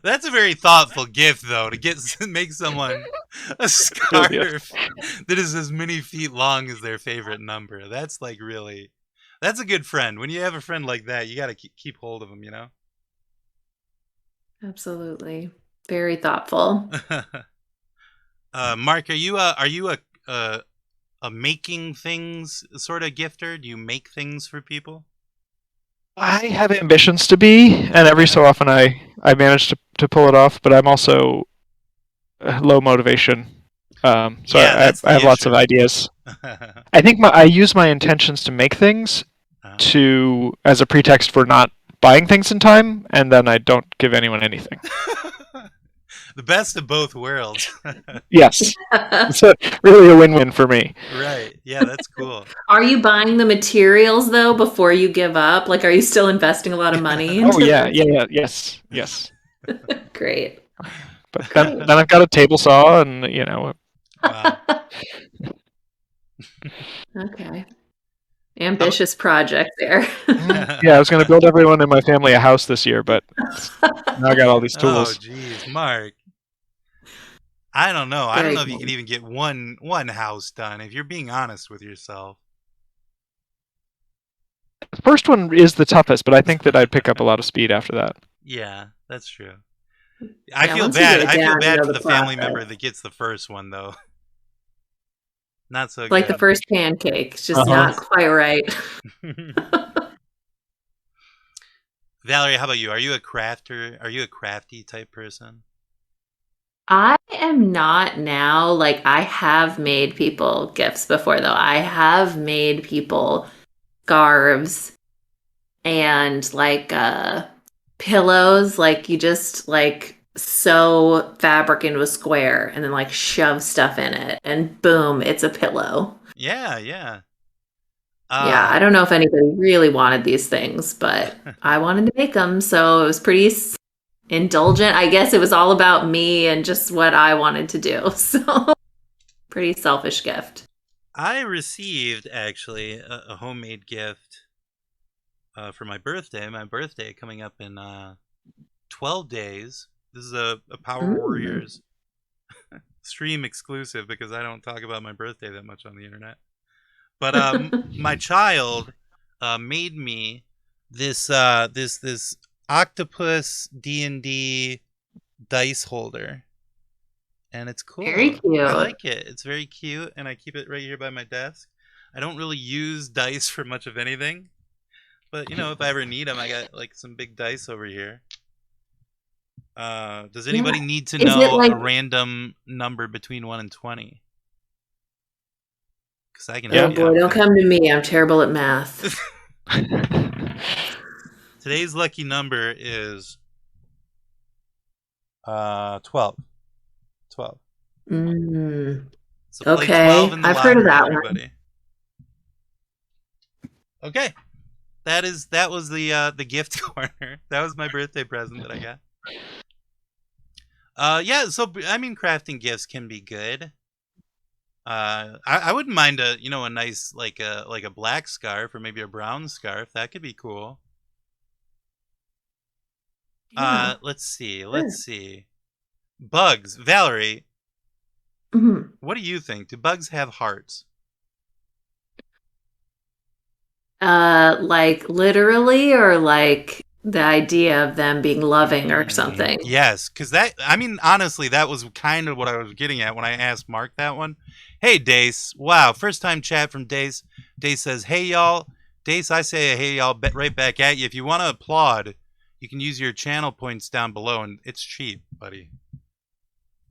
That's a very thoughtful gift, though, to make someone a scarf that is as many feet long as their favorite number. That's like really, that's a good friend. When you have a friend like that, you got to keep hold of them, you know? absolutely, very thoughtful. Mark, are you a making things sort of gifter? Do you make things for people? I have ambitions to be, and every so often I manage to pull it off, but I'm also low motivation. So Yeah, I have lots of ideas. I think I use my intentions to make things as a pretext for not buying things in time, and then I don't give anyone anything. The best of both worlds. Yes. It's really a win-win for me. Right. Yeah, that's cool. Are you buying the materials though before you give up? Like, are you still investing a lot of money into yes. Great. But then I've got a table saw, and Wow. Okay. Ambitious project there. Yeah, I was going to build everyone in my family a house this year, but now I got all these tools. Oh, geez, Mark. I don't know. I don't know if you can even get one house done, if you're being honest with yourself. The first one is the toughest, but I think that I'd pick up a lot of speed after that. Yeah, that's true. I feel bad for the family member that gets the first one, though. Not so good. Like the first pancake. It's just not quite right. Valerie, how about you? Are you a crafter? Are you a crafty type person? I am not now. Like, I have made people gifts before, though. I have made people scarves and like pillows. Like, you just like sew fabric into a square and then like shove stuff in it, and boom, it's a pillow. Yeah. Yeah, I don't know if anybody really wanted these things, but I wanted to make them, so it was pretty indulgent. I guess it was all about me and just what I wanted to do. So pretty selfish gift. I received actually a homemade gift for my birthday. My birthday coming up in 12 days. This is a Power Warriors stream exclusive, because I don't talk about my birthday that much on the internet. But my child made me this octopus D&D dice holder, and it's cool. Very cute. I like it. It's very cute, and I keep it right here by my desk. I don't really use dice for much of anything, but if I ever need them, I got like some big dice over here. Does anybody need to know a random number between 1 and 20? Because I can help you. Boy, don't come to me. I'm terrible at math. Today's lucky number is 12. 12. So play 12 in the I've heard of that everybody. one. Okay, that was the gift corner. That was my birthday present that I got. Yeah. So I mean, crafting gifts can be good. I wouldn't mind a nice like a black scarf or maybe a brown scarf. That could be cool. Yeah. Let's see. Bugs, Valerie. What do you think? Do bugs have hearts? Like literally, or like the idea of them being loving or something? Yes, because honestly, that was kind of what I was getting at when I asked Mark that one. Hey, Dace. Wow, first time chat from Dace. Dace says, hey, y'all. Dace, I say, hey, y'all, right back at you. If you want to applaud, you can use your channel points down below, and it's cheap, buddy.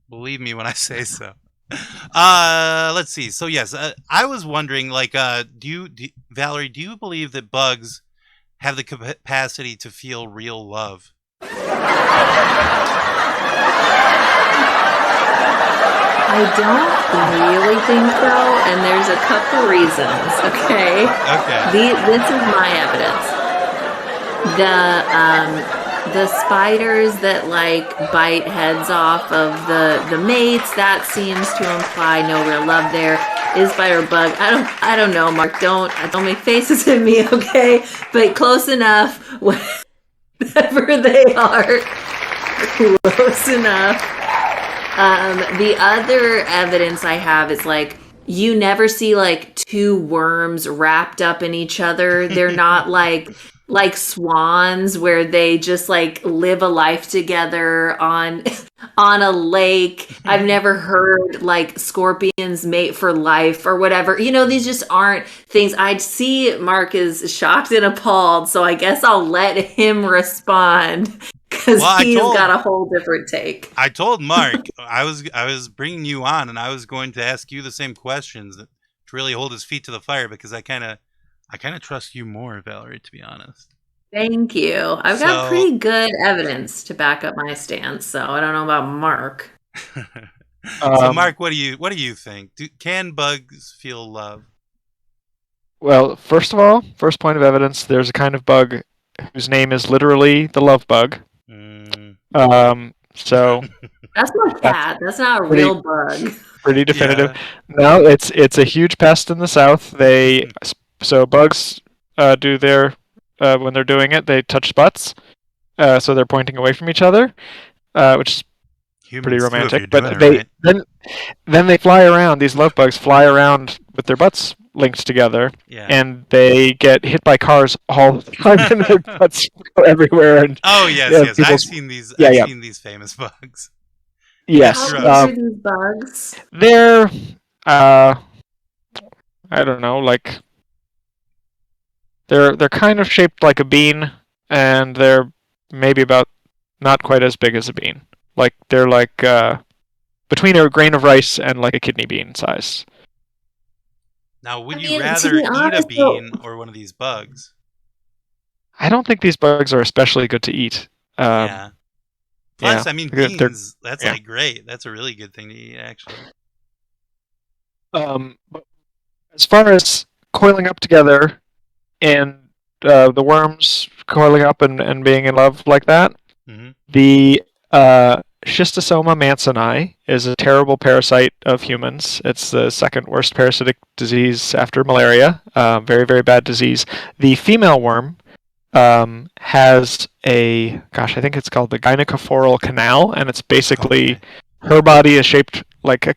Believe me when I say so. Let's see. So yes, I was wondering, like, Valerie, do you believe that bugs have the capacity to feel real love? I don't really think so, and there's a couple reasons, okay? Okay. This is my evidence. The spiders that like bite heads off of the mates, that seems to imply no real love there. Is spider bug? I don't know, Mark. Don't make faces at me, okay? But close enough. Whatever they are, close enough. The other evidence I have is like you never see like two worms wrapped up in each other. They're not like swans where they just like live a life together on a lake. I've never heard like scorpions mate for life or whatever. You know, these just aren't things. I'd see Mark is shocked and appalled, so I guess I'll let him respond. Because he's got a whole different take. I told Mark I was bringing you on, and I was going to ask you the same questions to really hold his feet to the fire, because I kind of trust you more, Valerie, to be honest. Thank you. I've got pretty good evidence to back up my stance, so I don't know about Mark. So, Mark, what do you think? Can bugs feel love? Well, first of all, first point of evidence, there's a kind of bug whose name is literally the love bug. So that's my cat. That's not a real bug. Pretty definitive. Yeah. No, it's a huge pest in the South. So bugs do their when they're doing it, they touch butts. So they're pointing away from each other, which is pretty romantic. But then they fly around. These love bugs fly around with their butts linked together, and they get hit by cars all the time, and their butts go everywhere. And yes, I've seen these. I've seen these famous bugs. Yes. How big are these bugs? They're, I don't know, like they're kind of shaped like a bean, and they're maybe about not quite as big as a bean. Like they're like between a grain of rice and like a kidney bean size. Now, would you rather eat a bean or one of these bugs? I don't think these bugs are especially good to eat. Yeah. Plus, I mean, beans, that's like great. That's a really good thing to eat, actually. But as far as coiling up together and the worms coiling up and being in love like that, the Schistosoma mansoni is a terrible parasite of humans. It's the second worst parasitic disease after malaria. Very, very bad disease. The female worm has I think it's called the gynecophoral canal, and it's basically her body is shaped like a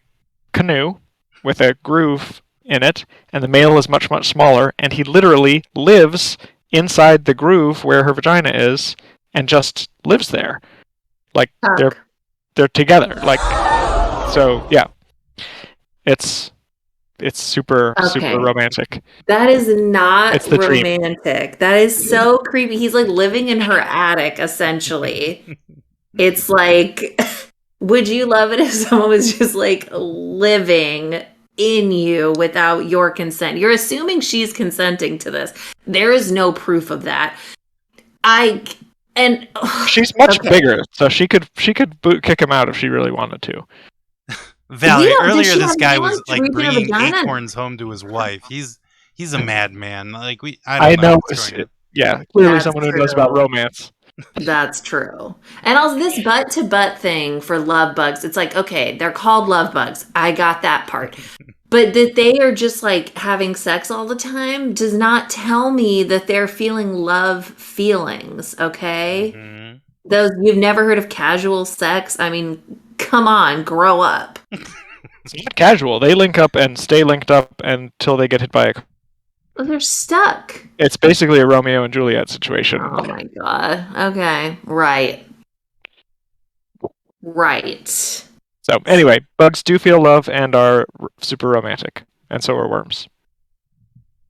canoe with a groove in it, and the male is much, much smaller, and he literally lives inside the groove where her vagina is and just lives there. Like they're together. Like so yeah. It's super romantic. That is not romantic. Dream. That is so creepy. He's like living in her attic, essentially. It's like, would you love it if someone was just like living in you without your consent? You're assuming she's consenting to this. There is no proof of that. She's much bigger, so she could kick him out if she really wanted to. Valerie, earlier this guy was like bringing acorns home to his wife. He's a madman. Like I don't know. Clearly that's someone who knows about romance. That's true. And also this butt to butt thing for love bugs. It's like, okay, they're called love bugs. I got that part. But that they are just like having sex all the time does not tell me that they're feeling love feelings, okay? Those you've never heard of casual sex? I mean, come on, grow up. It's not casual. They link up and stay linked up until they get hit by a... Well, they're stuck. It's basically a Romeo and Juliet situation. Oh my god. Okay. Right. So anyway, bugs do feel love and are super romantic, and so are worms.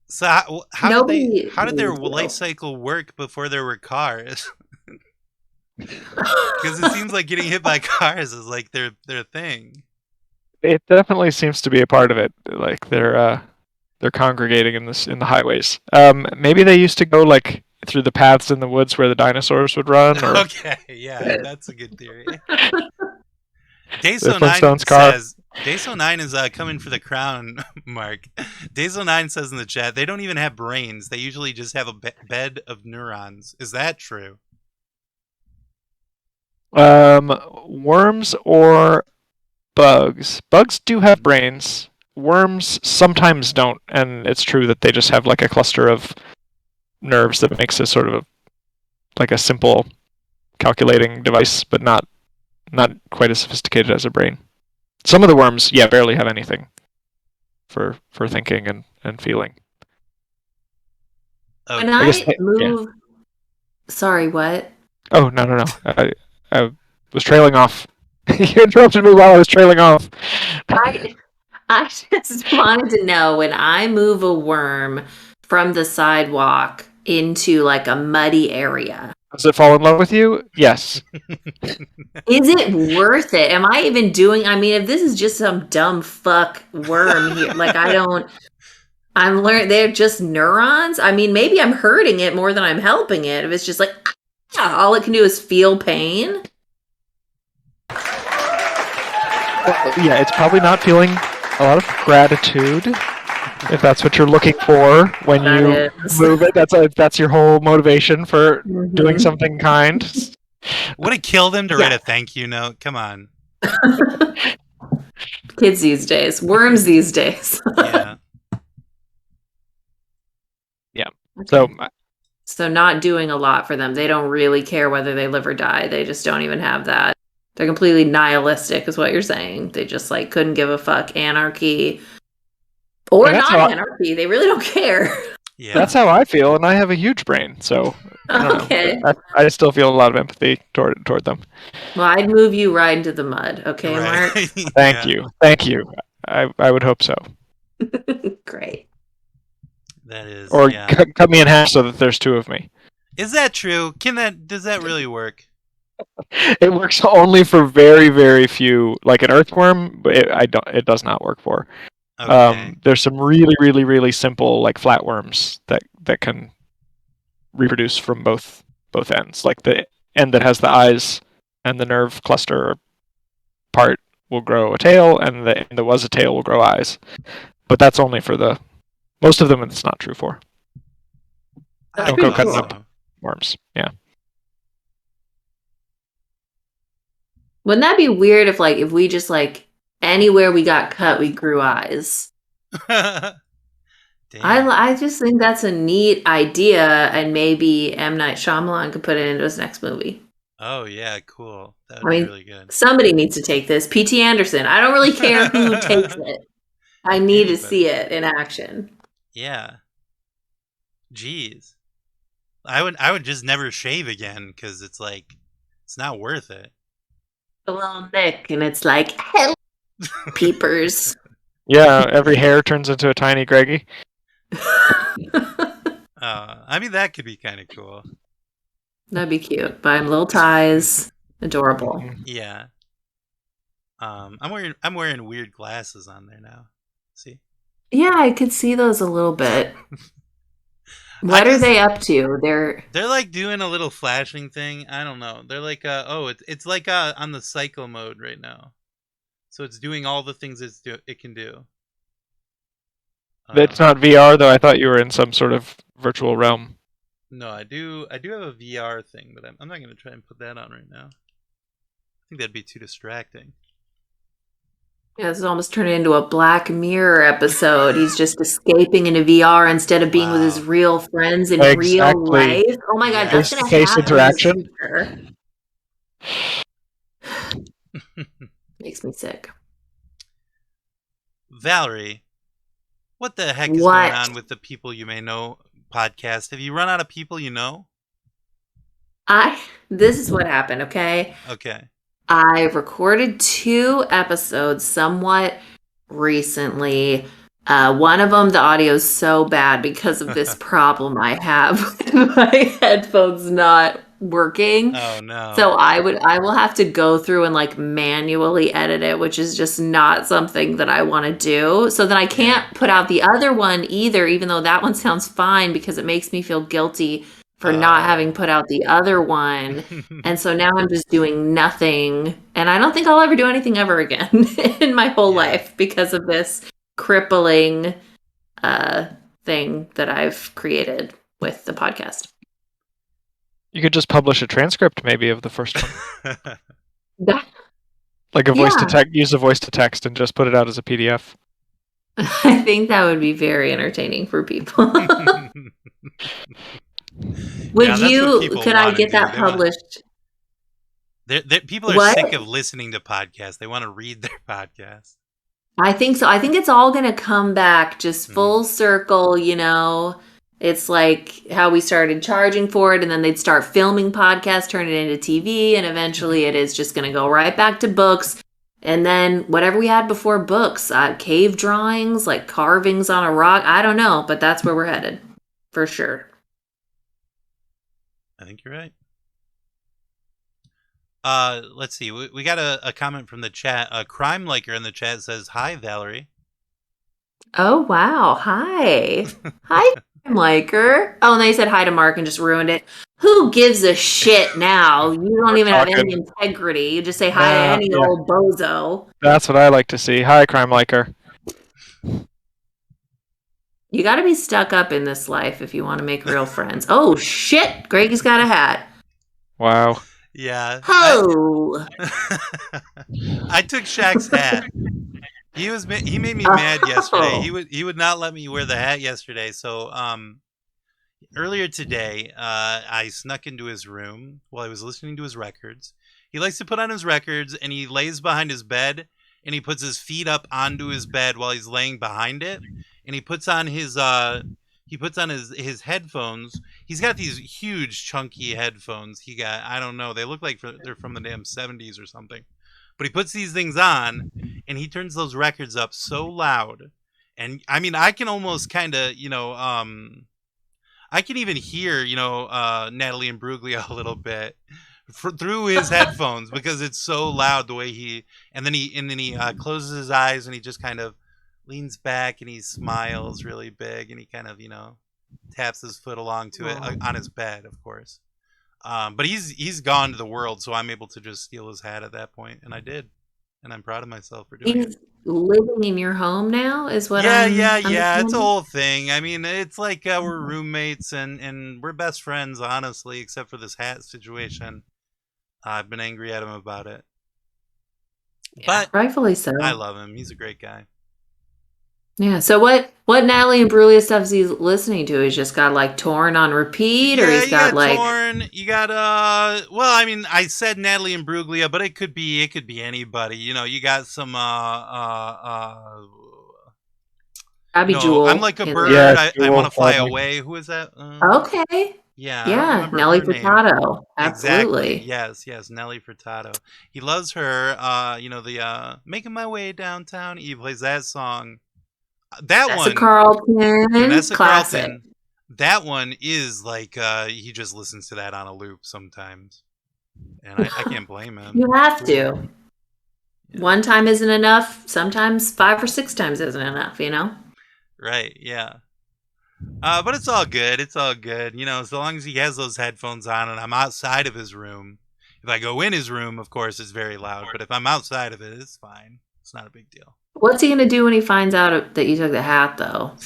So how did their life cycle work before there were cars? Because it seems like getting hit by cars is like their thing. It definitely seems to be a part of it. Like they're congregating in the highways. Maybe they used to go like through the paths in the woods where the dinosaurs would run. Or Okay, yeah, that's a good theory. the Days09 Flintstones car. says Days09 is coming for the crown, Mark. Days09 says in the chat they don't even have brains. They usually just have a bed of neurons. Is that true? Worms or bugs. Bugs do have brains. Worms sometimes don't, and it's true that they just have like a cluster of nerves that makes it sort of like a simple calculating device, but not quite as sophisticated as a brain. Some of the worms, yeah, barely have anything for thinking and feeling. When I move, sorry, what? Oh no! I was trailing off. You interrupted me while I was trailing off. I just wanted to know, when I move a worm from the sidewalk into like a muddy area, does it fall in love with you? Yes. Is it worth it? Am I even doing? I mean, if this is just some dumb fuck worm here, like I'm learning they're just neurons. I mean, maybe I'm hurting it more than I'm helping it. If it's just like, all it can do is feel pain. Yeah, it's probably not feeling a lot of gratitude, if that's what you're looking for when you move it. That's your whole motivation for doing something kind. Would it kill them to write a thank you note? Come on. Kids these days, worms these days. Yeah. Yeah. Okay. So not doing a lot for them. They don't really care whether they live or die. They just don't even have that. They're completely nihilistic, is what you're saying. They just like couldn't give a fuck. Anarchy or not anarchy. They really don't care. Yeah. That's how I feel, and I have a huge brain, so okay. I still feel a lot of empathy toward them. Well, I'd move you right into the mud, okay, Mark? Thank you. I would hope so. Great. That is. Or cut me in half so that there's two of me. Is that true? Does that really work? It works only for very, very few, like an earthworm. But it does not work for. Okay. There's some really, really, really simple like flatworms that can reproduce from both ends. Like the end that has the eyes and the nerve cluster part will grow a tail, and the end that was a tail will grow eyes. But that's only for most of them. It's not true for. Don't go cutting up worms. Yeah. Wouldn't that be weird if we just like anywhere we got cut, we grew eyes? I just think that's a neat idea, and maybe M. Night Shyamalan could put it into his next movie. Oh yeah, cool. That would be really good. Somebody needs to take this. P.T. Anderson. I don't really care who takes it. I need to see it in action. Yeah. Jeez. I would just never shave again because it's like it's not worth it. A little nick, and it's like, hello, peepers. Yeah, every hair turns into a tiny Greggy. I mean, that could be kind of cool. That'd be cute. Buy him little ties. Adorable. Yeah. I'm wearing weird glasses on there now. See? Yeah, I could see those a little bit. What are they up to? They're like doing a little flashing thing. I don't know. They're like it's like on the cycle mode right now. So it's doing all the things it can do. It's not VR though. I thought you were in some sort of virtual realm. No, I do have a VR thing, but I'm not going to try and put that on right now. I think that'd be too distracting. Yeah, this is almost turning into a Black Mirror episode. He's just escaping into VR instead of being with his real friends in real life. Oh my god, that's going to happen. Interaction. Makes me sick. Valerie, what the heck is going on with the People You May Know podcast? Have you run out of people you know? This is what happened, okay? Okay. I recorded 2 episodes somewhat recently. One of them, the audio is so bad because of this problem I have with my headphones not working. Oh no. So I will have to go through and like manually edit it, which is just not something that I want to do. So then I can't put out the other one either, even though that one sounds fine because it makes me feel guilty for not having put out the other one. And so now I'm just doing nothing. And I don't think I'll ever do anything ever again in my whole life because of this crippling thing that I've created with the podcast. You could just publish a transcript maybe of the first one. That, Like a voice to Yeah. text, use a voice to text and just put it out as a PDF. I think that would be very entertaining for people. Would Yeah, that's what people could I wanna get do. that They wanna- published? People are What? sick of listening to podcasts. They want to read their podcasts. I think so. I think it's all going to come back just Mm-hmm. full circle, you know. It's like how we started charging for it, and then they'd start filming podcasts, turn it into TV, and eventually it is just going to go right back to books. And then whatever we had before books, cave drawings, like carvings on a rock. I don't know, but that's where we're headed for sure. I think you're right. Let's see. We got a comment from the chat. Crime Liker in the chat says, "Hi, Valerie." Oh, wow. Hi. Hi, Liker. Oh, and they said hi to Mark and just ruined it. Who gives a shit now? You don't even have any integrity. You just say hi to any old bozo. That's what I like to see. Hi, Crime Liker. You got to be stuck up in this life if you want to make real friends. Oh, shit. Greggy's got a hat. Wow. Yeah. Ho! I took Shaq's hat. He made me mad yesterday. He would not let me wear the hat yesterday. So earlier today, I snuck into his room while I was listening to his records. He likes to put on his records, and he lays behind his bed, and he puts his feet up onto his bed while he's laying behind it, and he puts on his headphones. He's got these huge chunky headphones. I don't know, they look like they're from the damn 70s or something. But he puts these things on, and he turns those records up so loud. And I mean, I can almost kind of, I can even hear, Natalie and Bruglia a little bit through his headphones because it's so loud the way he closes his eyes and he just kind of leans back and he smiles really big and he kind of, taps his foot along to it on his bed, of course. But he's gone to the world, so I'm able to just steal his hat at that point, and I did, and I'm proud of myself for doing it. He's living in your home now, is what Yeah. I'm It's a understanding? whole thing. I mean, it's like we're roommates and we're best friends, honestly, except for this hat situation. I've been angry at him about it, but Rightfully so. I love him. He's a great guy. Yeah. So what Natalie and Bruglia stuff is he listening to? He's just got like Torn on repeat, or he's got like Torn. You got well, I mean, I said Natalie and Bruglia, but it could be anybody. You got some Abby no, Jewel. I'm like a bird. Yeah, I want to fly Jewel, away. Who is that? Okay. Yeah, I don't Yeah, remember Nelly her name. Furtado. Exactly. Absolutely. Yes, Nelly Furtado. He loves her. The "Making My Way Downtown." He plays that song. That Vanessa one, Carlton. Vanessa Classic. Carlton. That one is like he just listens to that on a loop sometimes, and I can't blame him. You have to. One time isn't enough. Sometimes 5 or 6 times isn't enough, Right? Yeah. But it's all good. It's all good. So long as he has those headphones on and I'm outside of his room. If I go in his room, of course, it's very loud. But if I'm outside of it, it's fine. It's not a big deal. What's he going to do when he finds out that you took the hat, though?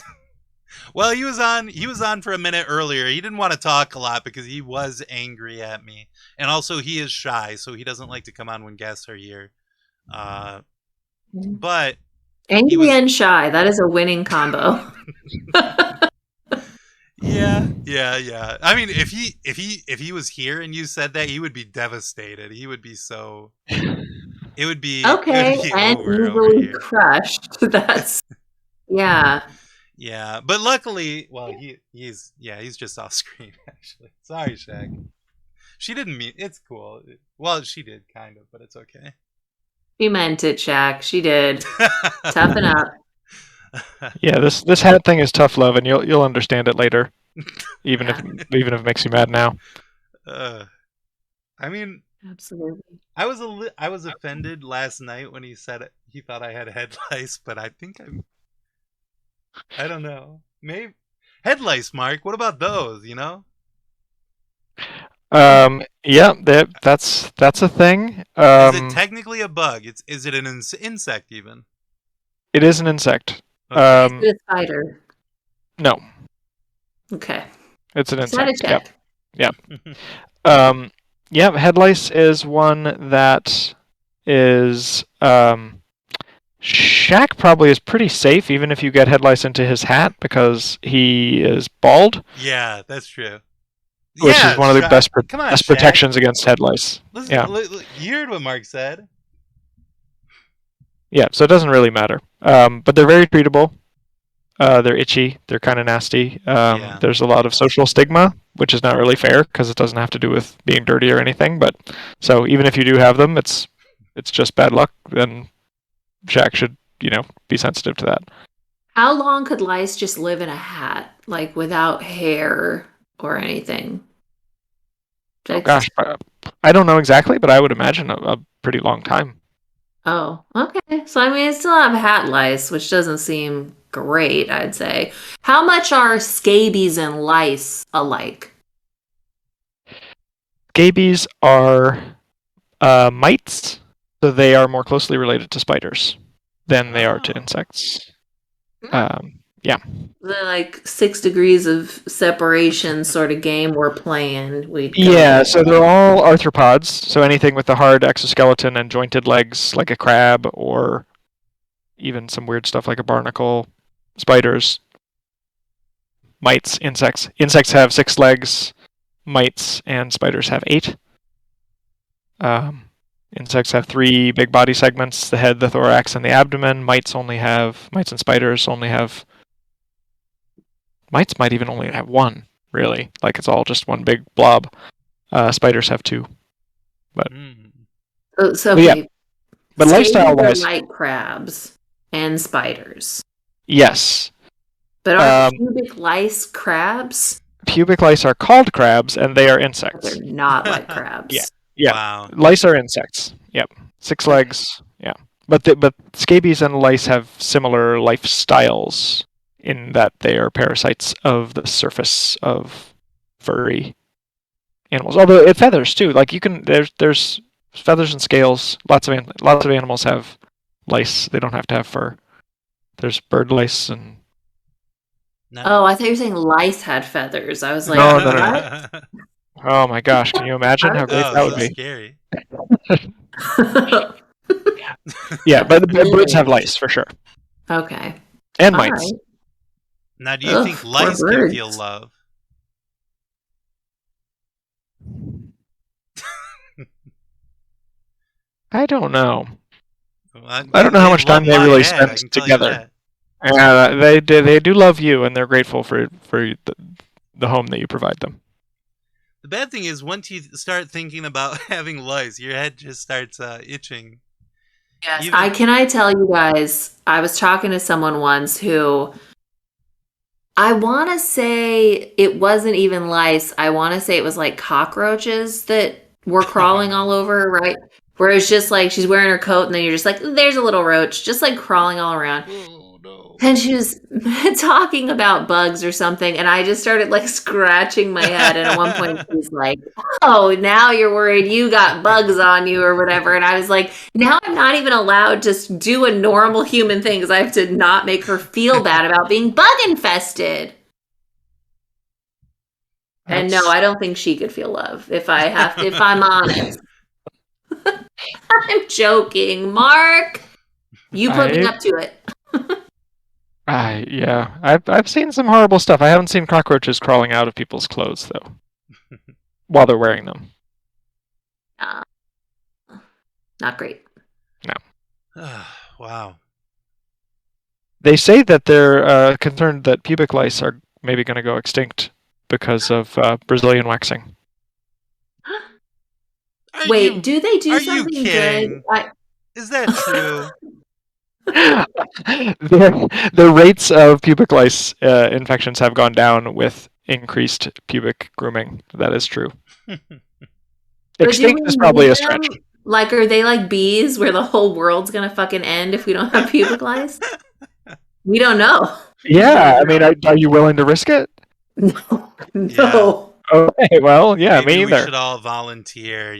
Well, he was on for a minute earlier. He didn't want to talk a lot because he was angry at me. And also he is shy, so he doesn't like to come on when guests are here. But Angry and shy. That is a winning combo. Yeah. I mean, if he was here and you said that, he would be devastated. He would be so. It would be Okay, it would be and over easily here. crushed. That's yeah. Yeah, but luckily, well, he's just off screen actually. Sorry, Shaq. She didn't mean it's cool. Well, she did kind of, but it's okay. She meant it, Shaq. She did. Toughen up. Yeah, this hat thing is tough love, and you'll understand it later, even if it makes you mad now. I mean, Absolutely. I was offended last night when he said it. He thought I had head lice, but I think I don't know. Maybe head lice, Mark. What about those? You know? Yeah, that's a thing. Is it technically a bug? Is it an insect even? It is an insect. Okay. Is it a spider? No, Okay. it's an Just had to insect. Yep. check. Yep. Yeah, head lice is one that is Shaq probably is pretty safe even if you get head lice into his hat because he is bald, Yeah, that's true. which Yeah, is one of the best come on, best Shaq. protections against head lice. Listen, Yeah. you heard what Mark said. Yeah, so it doesn't really matter. But they're very treatable. They're itchy. They're kind of nasty. Yeah. There's a lot of social stigma, which is not really fair because it doesn't have to do with being dirty or anything. But so even if you do have them, it's just bad luck. Then Shaq should be sensitive to that. How long could lice just live in a hat, like without hair or anything? Oh gosh, I don't know exactly, but I would imagine a pretty long time. Oh, okay. So I mean, I still have hat lice, which doesn't seem great, I'd say. How much are scabies and lice alike? Scabies are mites, so they are more closely related to spiders than they are to insects. Yeah. The like 6 degrees of separation sort of game we're playing. Yeah, so they're all arthropods, so anything with a hard exoskeleton and jointed legs like a crab or even some weird stuff like a barnacle, spiders, mites, insects. Insects have 6 legs, mites and spiders have 8. Insects have 3 big body segments, the head, the thorax, and the abdomen. Mites and spiders only have... Mites might even only have 1, really. Like it's all just one big blob. Spiders have 2. But okay. Yeah. But lifestyle-wise, like crabs and spiders. Yes. But are pubic lice crabs? Pubic lice are called crabs, and they are insects. They're not like crabs. Yeah. Wow. Lice are insects. Yep. 6 legs. Yeah. But scabies and lice have similar lifestyles in that they are parasites of the surface of furry animals. Although it feathers too. Like there's feathers and scales. Lots of animals have lice. They don't have to have fur. There's bird lice and. No. Oh, I thought you were saying lice had feathers. I was like, No. Oh my gosh! Can you imagine how great that would be? Scary. Yeah, but birds have lice for sure. Okay. And mites. Right. Now, do you think lice can feel love? I don't know. Well, I don't know how much time they really spend together. They do love you, and they're grateful for the home that you provide them. The bad thing is, once you start thinking about having lice, your head just starts itching. Yes. I tell you guys, I was talking to someone once who I want to say it wasn't even lice. I want to say it was like cockroaches that were crawling all over, right? Where it's just like she's wearing her coat and then you're just like, there's a little roach just like crawling all around. Oh, no. And she was talking about bugs or something. And I just started like scratching my head. And at one point she's like, oh, now you're worried you got bugs on you or whatever. And I was like, now I'm not even allowed to do a normal human thing because I have to not make her feel bad about being bug infested. And no, I don't think she could feel love if I'm honest. I'm joking, Mark. You put me up to it. Yeah, I've seen some horrible stuff. I haven't seen cockroaches crawling out of people's clothes though, while they're wearing them. Not great. No. Wow. They say that they're concerned that pubic lice are maybe going to go extinct because of Brazilian waxing. Do they do something good? Is that true? The rates of pubic lice infections have gone down with increased pubic grooming. That is true. But do Extinct we is probably need a stretch. them? Like, are they like bees where the whole world's gonna fucking end if we don't have pubic lice? We don't know. Yeah, I mean, are you willing to risk it? No. Yeah. Okay, well, yeah, Maybe me we either. should all volunteer,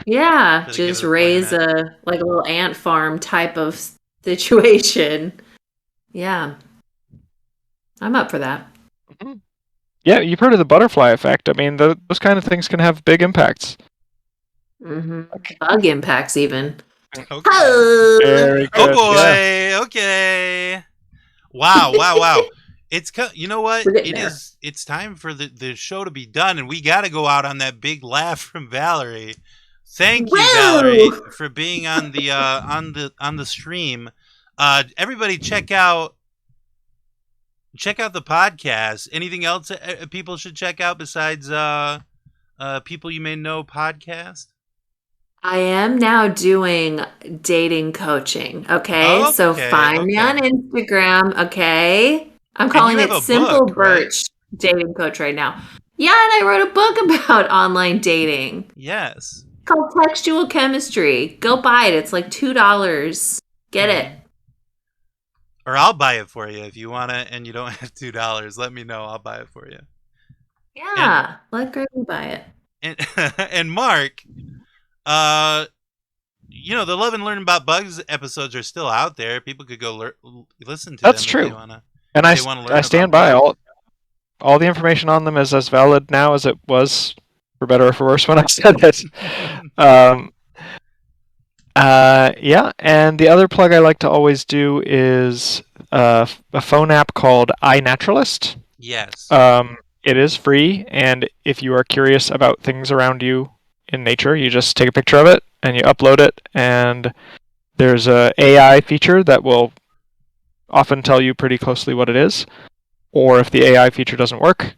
Yeah, for the good of just the raise planet. a little ant farm type of situation. Yeah, I'm up for that. Mhm. Yeah, you've heard of the butterfly effect. I mean, those kind of things can have big impacts. Bug impacts even. Okay. Very Oh good. Yeah. boy. Okay. Wow. You know what? We're getting there. It's time for the show to be done, and we got to go out on that big laugh from Valerie. Thank you, Valerie, Woo! for being on the stream. Everybody check out the podcast. Anything else people should check out besides People You May Know podcast? I am now doing dating coaching. Okay, so find me on Instagram. Okay, I'm And you calling have it a Simple book, right? Birch Dating Coach right now. Yeah, and I wrote a book about online dating. Yes. It's called Textual Chemistry. Go buy it. It's like $2. Get it. Or I'll buy it for you if you want to, and you don't have $2. Let me know. I'll buy it for you. Yeah, let Greggy buy it. And Mark, the Love and Learn About Bugs episodes are still out there. People could go listen to That's them true. if they want to. And I stand by all the information on them is as valid now as it was, for better or for worse, when I said it. Yeah, and the other plug I like to always do is a phone app called iNaturalist. Yes. It is free, and if you are curious about things around you in nature, you just take a picture of it and you upload it, and there's a AI feature that will often tell you pretty closely what it is. Or if the AI feature doesn't work,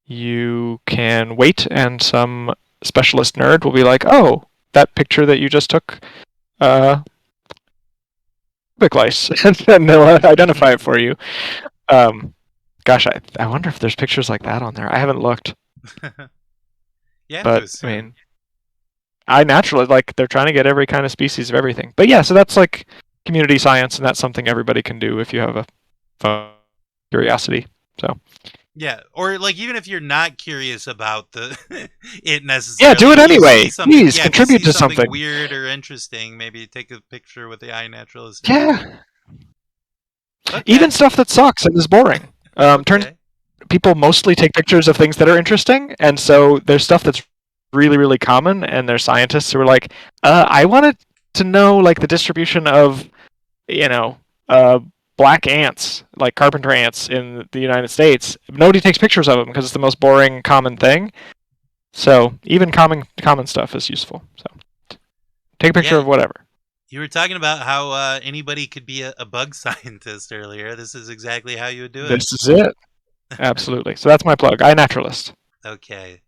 you can wait, and some specialist nerd will be like, "Oh, that picture that you just took, pubic lice," and then they'll identify it for you. Gosh, I wonder if there's pictures like that on there. I haven't looked. But I mean, iNaturalist, like, they're trying to get every kind of species of everything. But yeah, so that's like community science, and that's something everybody can do if you have a fun curiosity. So yeah, or like even if you're not curious about it necessarily, yeah, do it anyway. Please if contribute you see to something weird or interesting. Maybe take a picture with the iNaturalist. Yeah. Okay. Even stuff that sucks and is boring. People mostly take pictures of things that are interesting, and so there's stuff that's really, really common, and there's scientists who are like, I wanted to know like the distribution of, black ants, like carpenter ants in the United States. Nobody takes pictures of them because it's the most boring, common thing. So even common stuff is useful. So take a picture of whatever. You were talking about how anybody could be a bug scientist earlier. This is exactly how you would do it. This is it. Absolutely. So that's my plug. iNaturalist. Okay.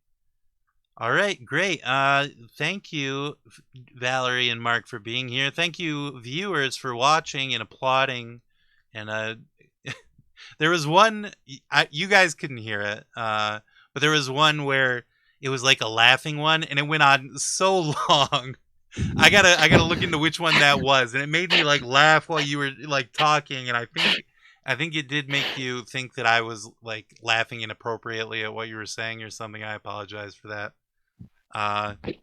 All right. Great. Thank you, Valerie and Mark, for being here. Thank you, viewers, for watching and applauding. And there was one, you guys couldn't hear it, but there was one where it was like a laughing one, and it went on so long. I gotta look into which one that was, and it made me like laugh while you were like talking, and I think it did make you think that I was like laughing inappropriately at what you were saying or something. I apologize for that. But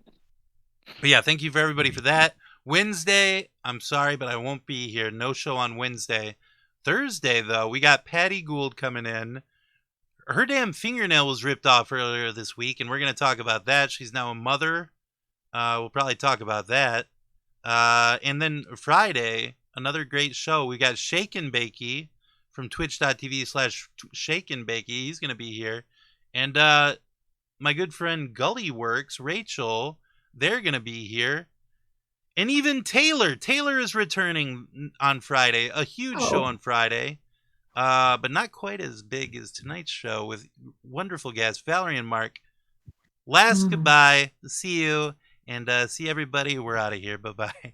yeah, thank you for everybody for that. Wednesday, I'm sorry, but I won't be here. No show on Wednesday. Thursday, though, we got Patty Gould coming in. Her damn fingernail was ripped off earlier this week, and we're going to talk about that. She's now a mother. We'll probably talk about that. And then Friday, another great show. We got Shaq and Greggy from twitch.tv/Shaq and Greggy. He's going to be here. And my good friend Gully Works, Rachel, they're going to be here. And even Taylor. Taylor is returning on Friday. A huge show on Friday. But not quite as big as tonight's show with wonderful guests, Valerie and Mark. Last goodbye. See you. And see everybody. We're out of here. Bye-bye.